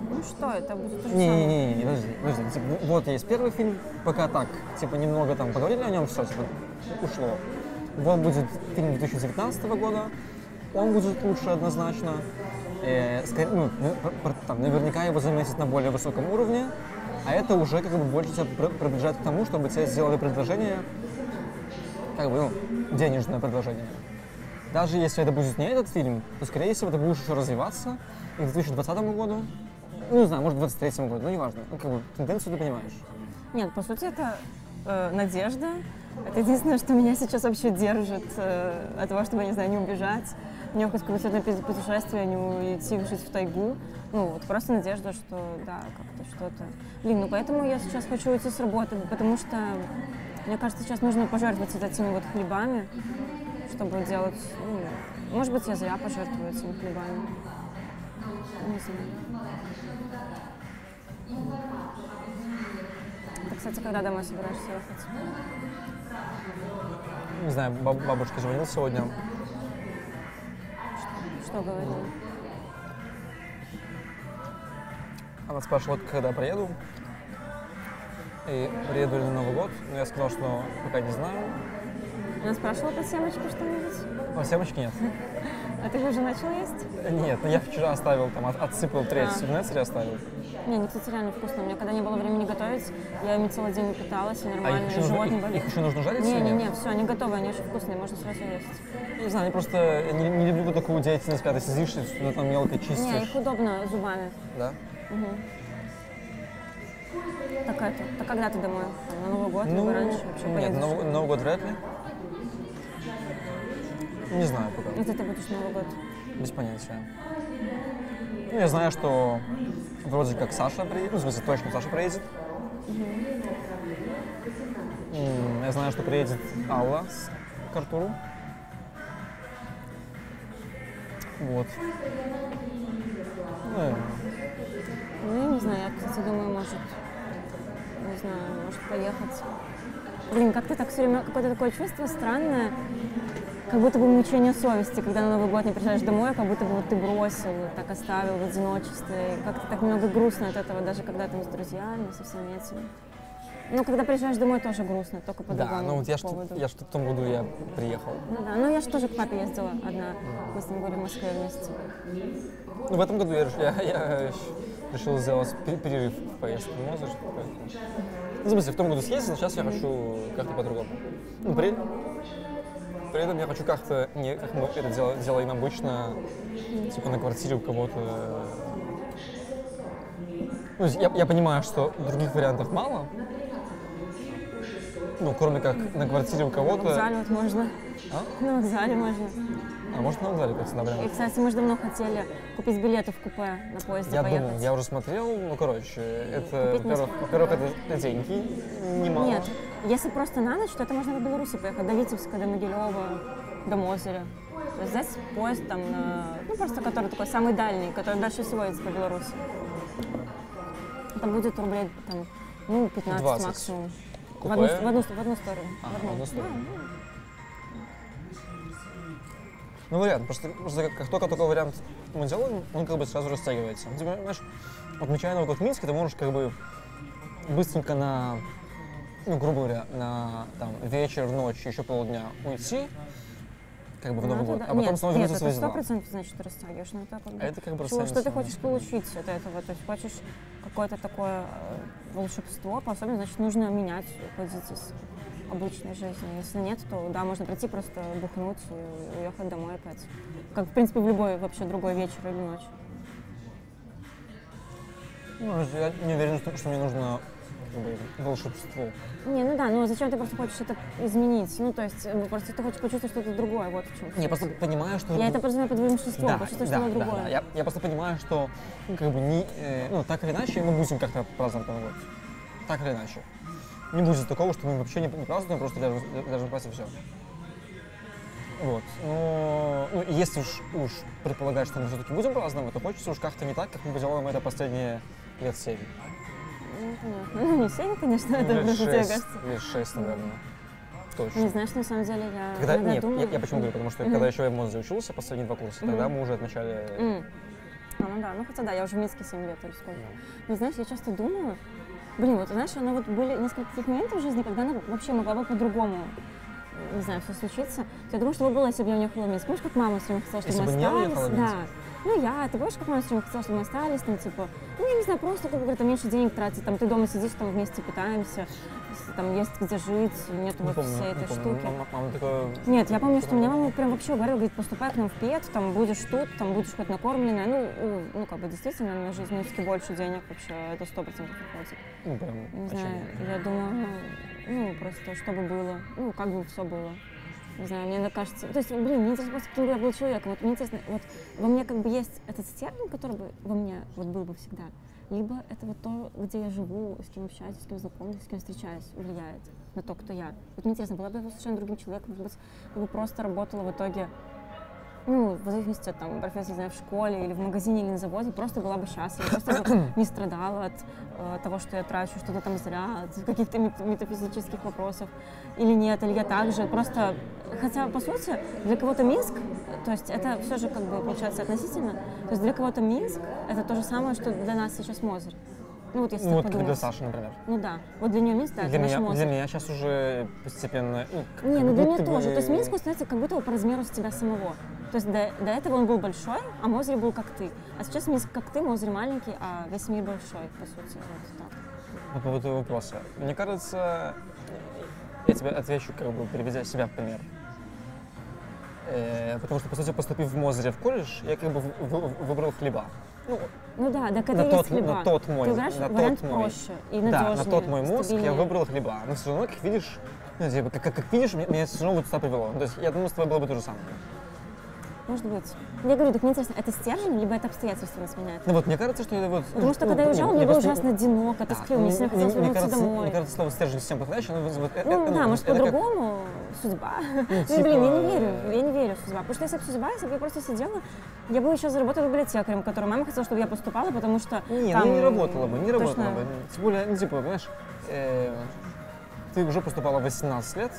Ну что, это будет то же самое? Не, подожди. Типа, вот есть первый фильм, пока так, типа, немного там поговорили о нем, все, типа, ушло. Вот будет фильм 2019 года, он будет лучше однозначно. Ну, там, наверняка его заметят на более высоком уровне, а это уже как бы больше тебя приближает к тому, чтобы тебе сделали предложение, как бы, ну, денежное предложение. Даже если это будет не этот фильм, то, скорее всего, ты будешь еще развиваться и к 2020 году, ну, не знаю, может, к 2023 году, ну, неважно, ну, как бы, тенденцию ты понимаешь. Нет, по сути, это надежда. Это единственное, что меня сейчас вообще держит от того, чтобы, я не знаю, не убежать, не ехать в какое-то путешествие, не уйти жить в тайгу. Ну, вот просто надежда, что, да, как-то что-то. Блин, ну поэтому я сейчас хочу уйти с работы, потому что, мне кажется, сейчас нужно пожертвовать этими вот хлебами, чтобы делать, ну, может быть, я зря пожертвую этими хлебами. Не знаю. Ты, кстати, когда домой собираешься ехать? Не знаю, бабушка звонила сегодня. Что говорила? она спрашивала, когда приеду. И приеду ли на Новый год, но я сказал, что пока не знаю. Она спрашивала про семечки что-нибудь? Но семечки нет. А ты уже начал есть? Нет, но я вчера оставил, там, отсыпал треть в Нецере оставил. Не, они, кстати, реально вкусно. У меня когда не было времени готовить, я ими целый день питалась, и нормально, и живот не болит. Их еще нужно жарить? Не, все, они готовы, они очень вкусные, можно сразу есть. Не знаю, я просто не люблю такую деятельность, когда ты сидишь и что-то там мелко чистишь. Не, их удобно зубами. Да? Угу. Так когда ты домой? На Новый год, либо раньше вообще поедешь? Нет, Новый год вряд ли. Не знаю пока. Где ты будешь Новый год? Без понятия. Ну, я знаю, что вроде как Саша приедет, ну, в смысле, точно Саша приедет. Я знаю, что приедет Алла к Артуру. Вот. Ну, я не знаю, я, кстати, думаю, может поехать. Блин, как-то так все время, какое-то такое чувство странное, как будто бы мучение совести, когда на Новый год не приезжаешь домой, как будто бы вот ты бросил, так оставил в одиночестве. И как-то так немного грустно от этого, даже когда там с друзьями, со всеми этими. Ну, когда приезжаешь домой, тоже грустно, только по другому Да, ну вот я что в том году я приехал. Ну да, ну я же тоже к папе ездила одна, мы с ним были в Москве вместе. Ну, в этом году я решил сделать перерыв в поездке в Мозырь. Ну, в смысле, в том году съездил, сейчас я хочу как-то по-другому. Ну, при этом я хочу как-то, не как мы это делаем обычно, типа на квартире у кого-то. Ну, я понимаю, что других вариантов мало. Ну, кроме как на квартире у кого-то. На вокзале вот можно. А? На вокзале можно. А может на вокзале, кстати, например. И, кстати, мы же давно хотели купить билеты в купе на поезде Я поехать. думал, я уже смотрел, ну, короче, это, во-первых, это деньги немало. Нет, если просто на ночь, то это можно в Беларуси поехать, до Витебска, до Могилева, до Мозыря. То есть здесь поезд там, ну, просто который такой самый дальний, который дальше всего едет по Беларуси. Это будет рублей, там, ну, 15 20. максимум. Купе? В одну сторону. В одну сторону. Ну, вариант. Просто как только такой вариант мы делаем, он как бы сразу растягивается. Ты понимаешь, отмечая Новый год в Минске, ты можешь как бы быстренько на, ну, грубо говоря, на там, вечер, ночь, еще полдня уйти, как бы в Новый год, а потом снова вернуться в свои дела. Нет, это 100% значит, ты растягиваешь, но это как бы... А это как бы что ты хочешь получить от этого, то есть хочешь какое-то такое волшебство, особенно, значит, нужно менять, уходить из обычной жизни. Если нет, то, да, можно прийти просто бухнуть и уехать домой опять. Как, в принципе, в любой вообще другой вечер или ночь. Ну, я не уверен, что мне нужно как бы волшебство. Не, ну да, но зачем ты просто хочешь это изменить? Ну, то есть, просто ты хочешь почувствовать что-то другое, вот в чем. Я просто понимаю, что... Я это подразумеваю под волшебством, да, почувствовать да, что-то да, другое. Да. Я просто понимаю, что, как бы, ну, так или иначе, мы будем как-то праздновать Новый год. Так или иначе. Не будет такого, что мы вообще не празднуем, просто ляжем спать и все. Вот. Но, ну, если уж предполагать, что мы все-таки будем праздновать, то хочется уж как-то не так, как мы делаем это последние лет 7. Ну, понятно. Ну, не 7, конечно, это лет просто, 6, тебе кажется. Лет 6, наверное. Точно. Не, знаешь, на самом деле я Когда, иногда нет, думаю... я почему говорю, потому что когда еще я в Мозе учился, последние 2 курса, тогда мы уже отмечали... Ну да, ну хотя да, я уже в Минске 7 лет или сколько. Но знаешь, я часто думаю, блин, вот знаешь, оно вот были несколько таких моментов в жизни, когда она вообще могла бы по-другому, не знаю, все случиться. Я думаю, что бы было, если бы я уехала в Минск. Помнишь, как мама все время хотела, чтобы мы остались? Да. Ну я, ты помнишь, как мама все время хотела, чтобы мы остались, там, типа, ну я не знаю, просто, как говорят, меньше денег тратить, там, ты дома сидишь, там, вместе питаемся, там, есть где жить, нет вот всей этой штуки. Мама такая... Нет, я помню, что мне мама прям вообще говорила, говорит, поступай к нам в ПЕД, там, будешь тут, там, будешь хоть накормленная, ну, как бы, действительно, на жизнь в Минске больше денег вообще, это 100% уходит. Ну, прям, не знаю, я думаю, ну, просто, чтобы было, ну, как бы все было. Не знаю, мне кажется, то есть, блин, мне интересно просто, каким бы я был человеком. Вот мне интересно, вот во мне как бы есть этот термин, который бы во мне вот был бы всегда. Либо это вот то, где я живу, с кем общаюсь, с кем знакомлюсь, с кем встречаюсь, влияет на то, кто я. Вот мне интересно, была бы я совершенно другим человеком, может быть, я бы просто работала в итоге, ну, в зависимости от там, профессии, не знаю, в школе или в магазине или на заводе, просто была бы счастлива, просто бы не страдала от того, что я трачу что-то там зря, от каких-то метафизических вопросов или нет, или я также просто... Хотя, по сути, для кого-то Минск, то есть это все же как бы получается относительно, то есть для кого-то Минск это то же самое, что для нас сейчас Мозырь. Ну вот если Ну, так вот подумать. для Саши, например. Ну да. Вот для нее Минск, да, это Для наш меня, мозг. для меня сейчас уже постепенно... Ну, Не, ну как для меня будто тоже. бы- То есть Минск становится как будто бы по размеру с тебя самого. То есть до этого он был большой, а Мозырь был как ты. А сейчас Минск как ты, Мозырь маленький, а весь мир большой, по сути. Вот так. По поводу вопроса. Мне кажется, я тебе отвечу, как бы приведя себя в пример. Потому что, по сути, поступив в Мозыре в колледж, я как бы выбрал хлеба. Ну да, так это на и тот, есть хлеба. на тот мой, Ты выбираешь на вариант тот мой, проще и да, надежнее, на тот мой мозг стабильнее. я выбрал хлеба. Но все равно, как видишь, ну, типа, как видишь, меня все равно вот сюда привело. То есть я думаю, с тобой было бы то же самое. Может быть. Я говорю, так мне интересно, это стержень, либо это обстоятельства нас меняют? Ну вот, мне кажется, что это вот... Потому что когда я уезжала, мне было ужасно одиноко, тоскливо, мне сильно хотелось вернуться домой. Мне кажется, слово стержень всем подходящее, но вот Ну да, может, по-другому судьба. Ну, типа, блин, я не верю в судьба. Потому что если бы судьба, если бы я просто сидела, я бы еще заработала библиотекарем, которой мама хотела, чтобы я поступала, потому что не, там... ну не работала бы. Точно. Тем более, ну типа, понимаешь, ты уже поступала в 18 лет,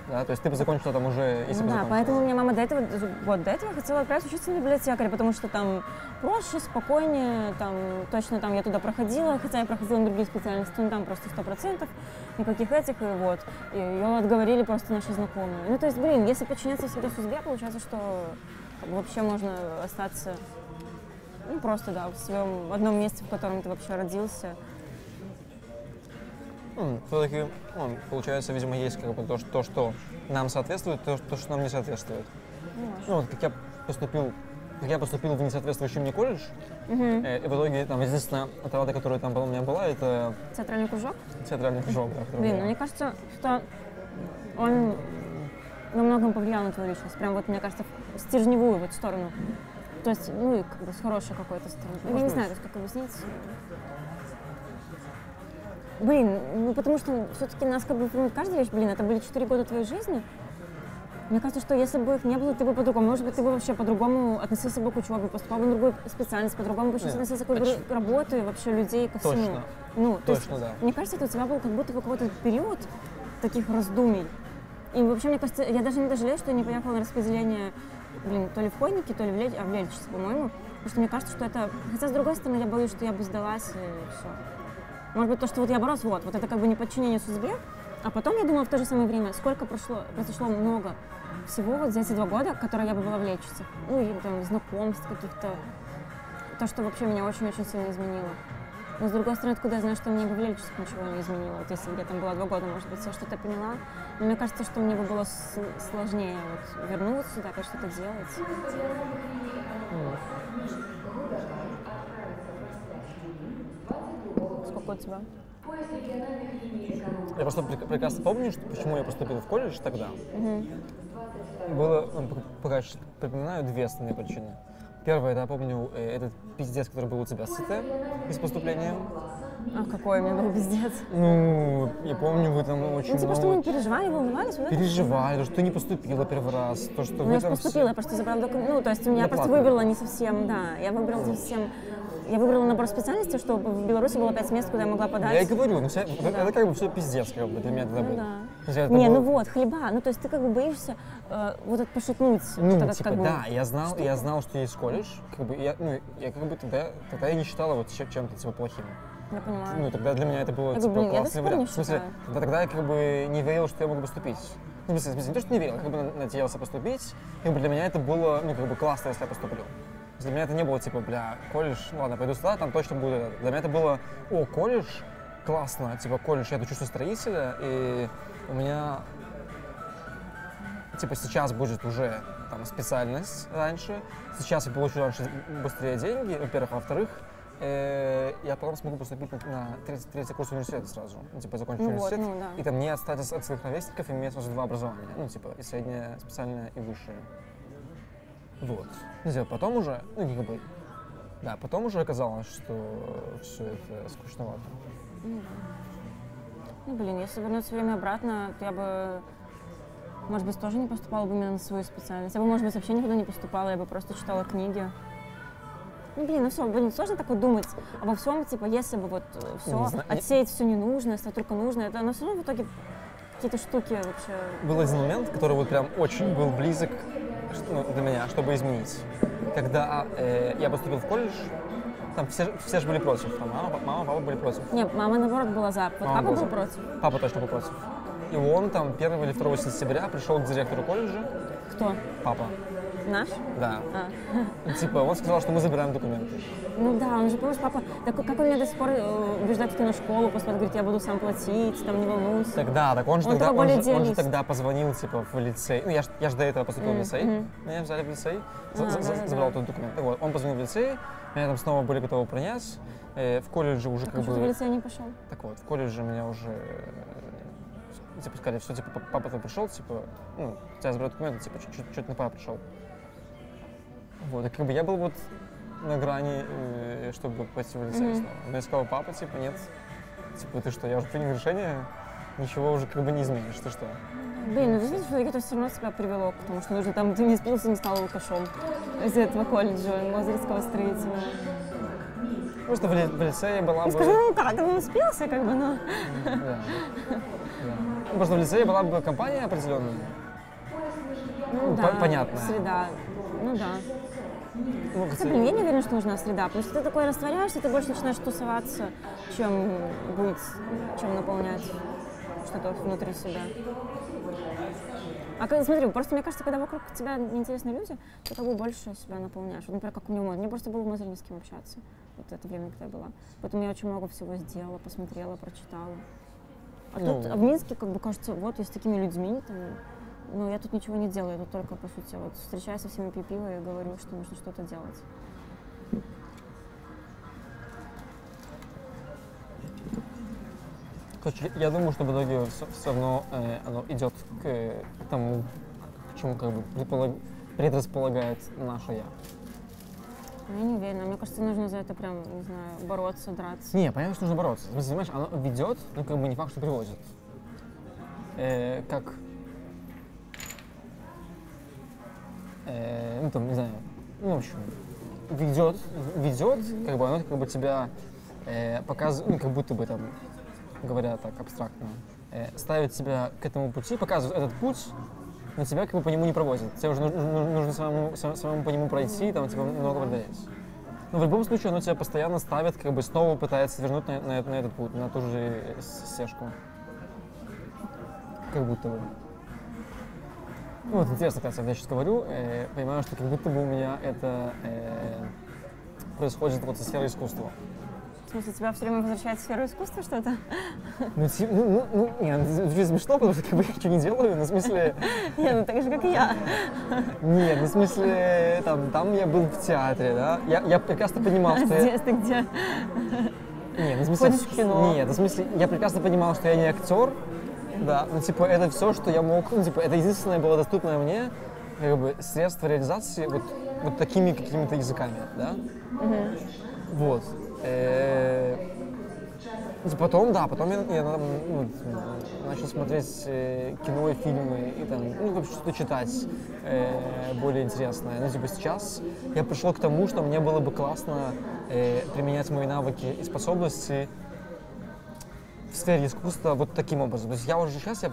да, то есть ты бы закончила там уже, если бы Да, закончила. поэтому у меня мама год до этого хотела отправить учиться на библиотекаря, потому что там проще, спокойнее, там точно там я туда проходила, хотя я проходила на другие специальности, но там просто 100%, никаких этих, и вот. И ее отговорили просто наши знакомые. Ну, то есть, блин, если подчиняться всегда судьбе, получается, что как бы, вообще можно остаться, ну, просто, да, в своем одном месте, в котором ты вообще родился. Все-таки, получается, видимо, есть как бы то, что нам соответствует, то, что нам не соответствует. Ну, вот как я поступил в несоответствующий мне колледж, и в итоге, там, единственная отрада, которая там у меня была, это... Театральный кружок? Театральный кружок, да. Блин, ну, мне кажется, что он во многом повлиял на твою личность, прям вот, мне кажется, в стержневую вот сторону. То есть, ну, и как бы с хорошей какой-то стороны. Я не знаю, как объяснить. Блин, ну потому что все-таки нас как бы формирует каждая вещь, блин, это были 4 года твоей жизни. Мне кажется, что если бы их не было, ты бы по-другому, может быть, ты бы вообще по-другому относился бы к учебе, поступал бы на другую специальность, по-другому бы сейчас относился к выбору работы, вообще людей, ко всему. Точно. Ну, Точно, есть, да. Мне кажется, это у тебя был как будто бы какой-то период таких раздумий. И вообще, мне кажется, я даже не жалею, что я не поехала на распределение, блин, то ли в Хойнике, то ли в Лельчице, по-моему. Потому что мне кажется, что это... Хотя, с другой стороны, я боюсь, что я бы сдалась и все. Может быть, то, что вот я боролась, вот это как бы не подчинение судьбе, а потом я думала в то же самое время, сколько произошло много всего вот за эти 2 года, которые я бы была в Лельчице. Ну, и там знакомств каких-то, то, что вообще меня очень-очень сильно изменило. Но с другой стороны, откуда я знаю, что мне бы в Лельчице ничего не изменило. Вот если бы я там была 2 года, может быть, я что-то поняла. Но мне кажется, что мне бы было сложнее вот вернуться сюда, опять что-то делать. Сколько у тебя? Я просто прекрасно помню, что, почему я поступил в колледж тогда. Было, припоминаю, 2 основные причины. Первое, это я помню, этот пиздец, который был у тебя с ЦТ с поступлением. А какой у меня был пиздец? Ну, я помню, вы там очень Ну, типа, что мы переживали, волновались? Вот переживали, что ты не поступила первый раз, то, что ну, вы я же там... поступила, я просто забрала документы. Ну, то есть, я просто платно. выбрала не совсем, да, я выбрала не совсем... Я выбрала набор специальностей, чтобы в Беларуси было 5 мест, куда я могла подать. Я и говорю, ну, это как бы все пиздец, как бы, для меня тогда Ну, был. да. Не, ну вот, хлеба, ну, то есть ты как бы боишься вот это пошутнуть. Ну, вот это, типа, как бы, да, я знал, что есть колледж, как бы, я как бы тогда я не считала вот чем-то, типа, плохим. Я понимаю. Ну, тогда для меня это было, Я типа, говорю, блин, я до классный сих пор не вариант. В смысле, считаю. тогда я как бы не верил, что я могу поступить. Ну, в смысле, не то, что не верил, я как бы надеялся поступить, как бы для меня это было, ну, как бы классно, если я поступлю. Для меня это не было, типа, бля, колледж, ну, ладно, пойду сюда, там точно будет это. Для меня это было, о, колледж, классно, типа, колледж, я учусь на строителя, и у меня, типа, сейчас будет уже, там, специальность раньше, сейчас я получу раньше быстрее деньги, во-первых, а во-вторых, я потом смогу поступить на третий курс университета сразу, ну, типа, закончить университет, вот, ну, да. и там не отстать от своих ровесников, иметь сразу 2 образования, ну, типа, и среднее, специальное, и высшее. Вот. Ну, потом уже, ну, как бы, да, потом уже оказалось, что все это скучновато. Ну, блин, если вернуть время обратно, то я бы, может быть, тоже не поступала бы именно на свою специальность. Я бы, может быть, вообще никуда не поступала, я бы просто читала книги. Ну, блин, ну все, блин, сложно так вот думать обо всем, типа, если бы вот все, отсеять все ненужное, оставить только нужное, это, но все равно в итоге какие-то штуки вообще... Был один момент, который вот прям очень был близок, ну, для меня, чтобы изменить. Когда я поступил в колледж, там все же были против. Там мама, папа были против. Нет, мама, наоборот, была за. Вот Мама папа была был за. против. Папа точно был против. И он там 1 или 2 сентября пришел к директору колледжа. Кто? Папа. Наш? Да. А. Типа, он сказал, что мы забираем документы. Ну да, он же, помнишь, папа, так как он меня до сих пор убеждает идти на школу, после этого говорит, я буду сам платить, там не волнуйся. Тогда, так он же, Он тогда, такой более он же идеалист. тогда позвонил, типа, в лицей. Ну, я ж до этого поступил в лицей. Меня взяли в лицей, забрал тот документ. Так вот, он позвонил в лицей, меня там снова были готовы принять. В колледже уже Так как что бы... ты в лицей не пошел? Так вот, в колледже меня уже типа сказали, все, типа, папа ты пришел, типа, ну, тебя забрали документы, типа, чуть не папа пришел. Вот, и как бы я был вот на грани, чтобы пойти в лицей снова. Но я сказал, папа, типа, нет, типа, ты что, я уже принял решение, ничего уже как бы не изменишь, ты что? Блин, ну видишь, это все равно себя привело к тому, что нужно там, ты не спился, не стал алкашом из этого колледжа, Мозырского строительного. Просто в лицее была бы... Скажи, ну как, ты не спился, как бы, но... Да. Просто в лицее была бы компания определенная. Ну да, понятная. Среда, ну да. Ну, Хотя, блин, я не уверена, что нужна среда, потому что ты такой растворяешься, ты больше начинаешь тусоваться, чем наполнять что-то внутри себя. А смотри, просто мне кажется, когда вокруг тебя неинтересные люди, то ты больше себя наполняешь. Вот, например, как у него, мне просто было возможно ни с кем общаться. Вот это время, когда я была. Поэтому я очень много всего сделала, посмотрела, прочитала. А тут в Минске, как бы, кажется, вот я с такими людьми, там, но я тут ничего не делаю, я тут только, по сути, вот встречаюсь со всеми, пью пиво и говорю, что нужно что-то делать. Короче, я думаю, что в итоге все равно оно идет к тому, к чему как бы предрасполагает наше я. Я не уверена. Мне кажется, нужно за это прям, не знаю, бороться, драться. Не, понятно, что нужно бороться. В смысле, понимаешь, оно ведет, но как бы не факт, что приводит. Ну там, не знаю, ну, в общем, ведет, как бы оно как бы тебя показывает, ну, как будто бы там, говоря так абстрактно, ставит тебя к этому пути, показывает этот путь, но тебя как бы по нему не проводит. Тебе уже нужно самому по нему пройти, там, типа, много преодолеть. Но в любом случае оно тебя постоянно ставит, как бы снова пытается вернуть на этот путь, на ту же стежку. Как будто бы. Ну, вот интересно, когда я сейчас говорю, понимаю, что как будто бы у меня это происходит вот со сферы искусства. В смысле, тебя все время возвращает в сферу искусства что-то? Нет, смешно, потому что как бы я ничего не делаю, но в смысле... Не, ну так же, как и я. Нет, ну в смысле, там я был в театре, да, я прекрасно понимал, что я... Здесь ты где? Нет, ну в смысле... Ходишь в кино. Нет, ну в смысле, я прекрасно понимал, что я не актер, да, ну типа это все, что я мог, ну типа это единственное было доступное мне, как бы, средство реализации вот такими какими-то языками, да? Вот. Потом я начал смотреть кино и фильмы, и там, ну, что-то читать более интересное. Ну, типа сейчас я пришел к тому, что мне было бы классно применять мои навыки и способности в сфере искусства вот таким образом. То есть я уже сейчас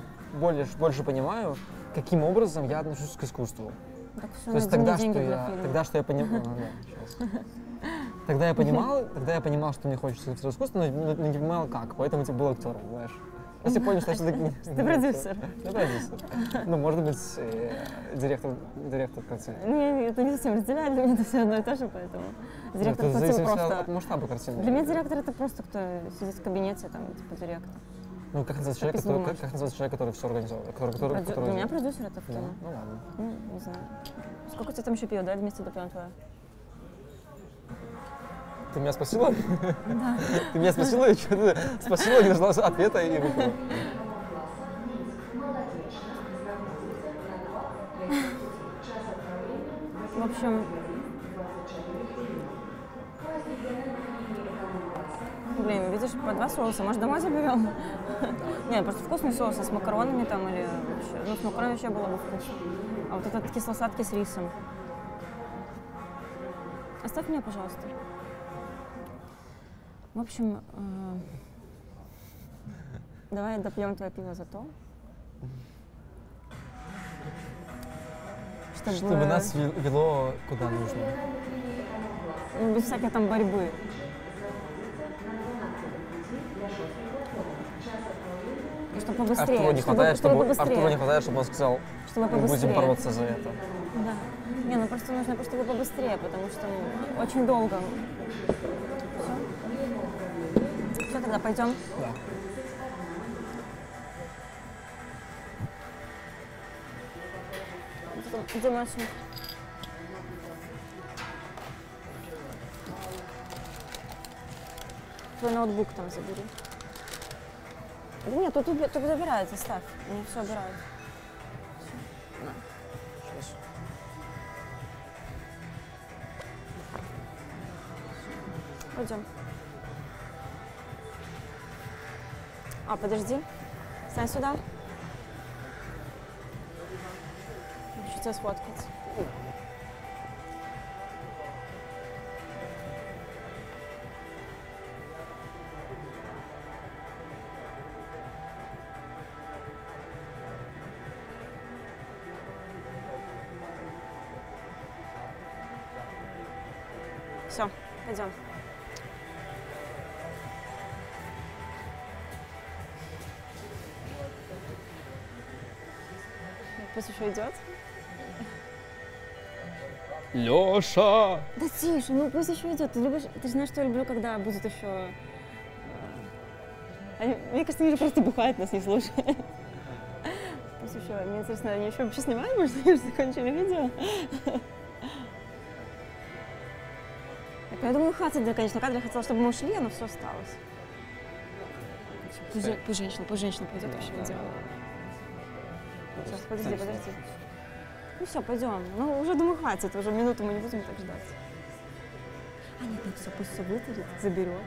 больше понимаю, каким образом я отношусь к искусству. Так все, то есть тогда, что я понимал. Тогда я понимал, что мне хочется в искусство, но не понимал как, поэтому типа был актером, знаешь. Если понял, что я все-таки... Ты продюсер. Я продюсер. Ну, может быть, директор картины. Не, это не совсем разделяет, для меня это все одно и то же, поэтому... Директор картины просто... от масштаба картины. Для меня директор это просто кто сидит в кабинете, там, типа директор. Ну, как называется человек, который все организовывает? Для меня продюсер это в кино. Ну, ладно. Ну, не знаю. Сколько у тебя там еще пива, да, вместе допьем твоя? Ты меня спросила? Да. Ты меня спросила, и что ты спросила, не нашла ответа и выпила. В общем, блин, видишь, по 2 соуса, может, домой заберем? Нет, просто вкусный соус, а с макаронами там или вообще, ну, с макаронами вообще было бы вкусно. А вот этот кисло-сладкий с рисом. Оставь меня, пожалуйста. В общем, давай допьем твое пиво за то, чтобы нас вело куда нужно. Ну, без всякой там борьбы. И чтобы побыстрее. Артуру не хватает, чтобы побыстрее. он сказал, Чтобы мы будем побыстрее. бороться за это. Да. Не, ну просто нужно чтобы побыстрее, потому что очень долго. Все? Все, тогда пойдем? Да. Где мой сумка? Твой ноутбук там забери. Да нет, тут забирается, ставь. Они все убирают. Пойдем. А, подожди. Стань сюда. Хочу тебя сфоткать. Все, пойдем. Пусть еще идет. Лёша! Да тише, ну пусть еще идет. Ты же знаешь, что я люблю, когда будут еще. Мне кажется, они же просто бухают, нас не слушают. Пусть еще. Мне интересно, они еще вообще снимают, может, они уже закончили видео? Я думаю, хватит для конечного кадра. Я хотела, чтобы мы ушли, но все осталось. Пусть женщина пойдет вообще в идеал. Сейчас, подожди. Ну все, пойдем. Ну, уже, думаю, хватит. Уже минуту мы не будем так ждать. А нет, все, пусть все вытарит, заберет.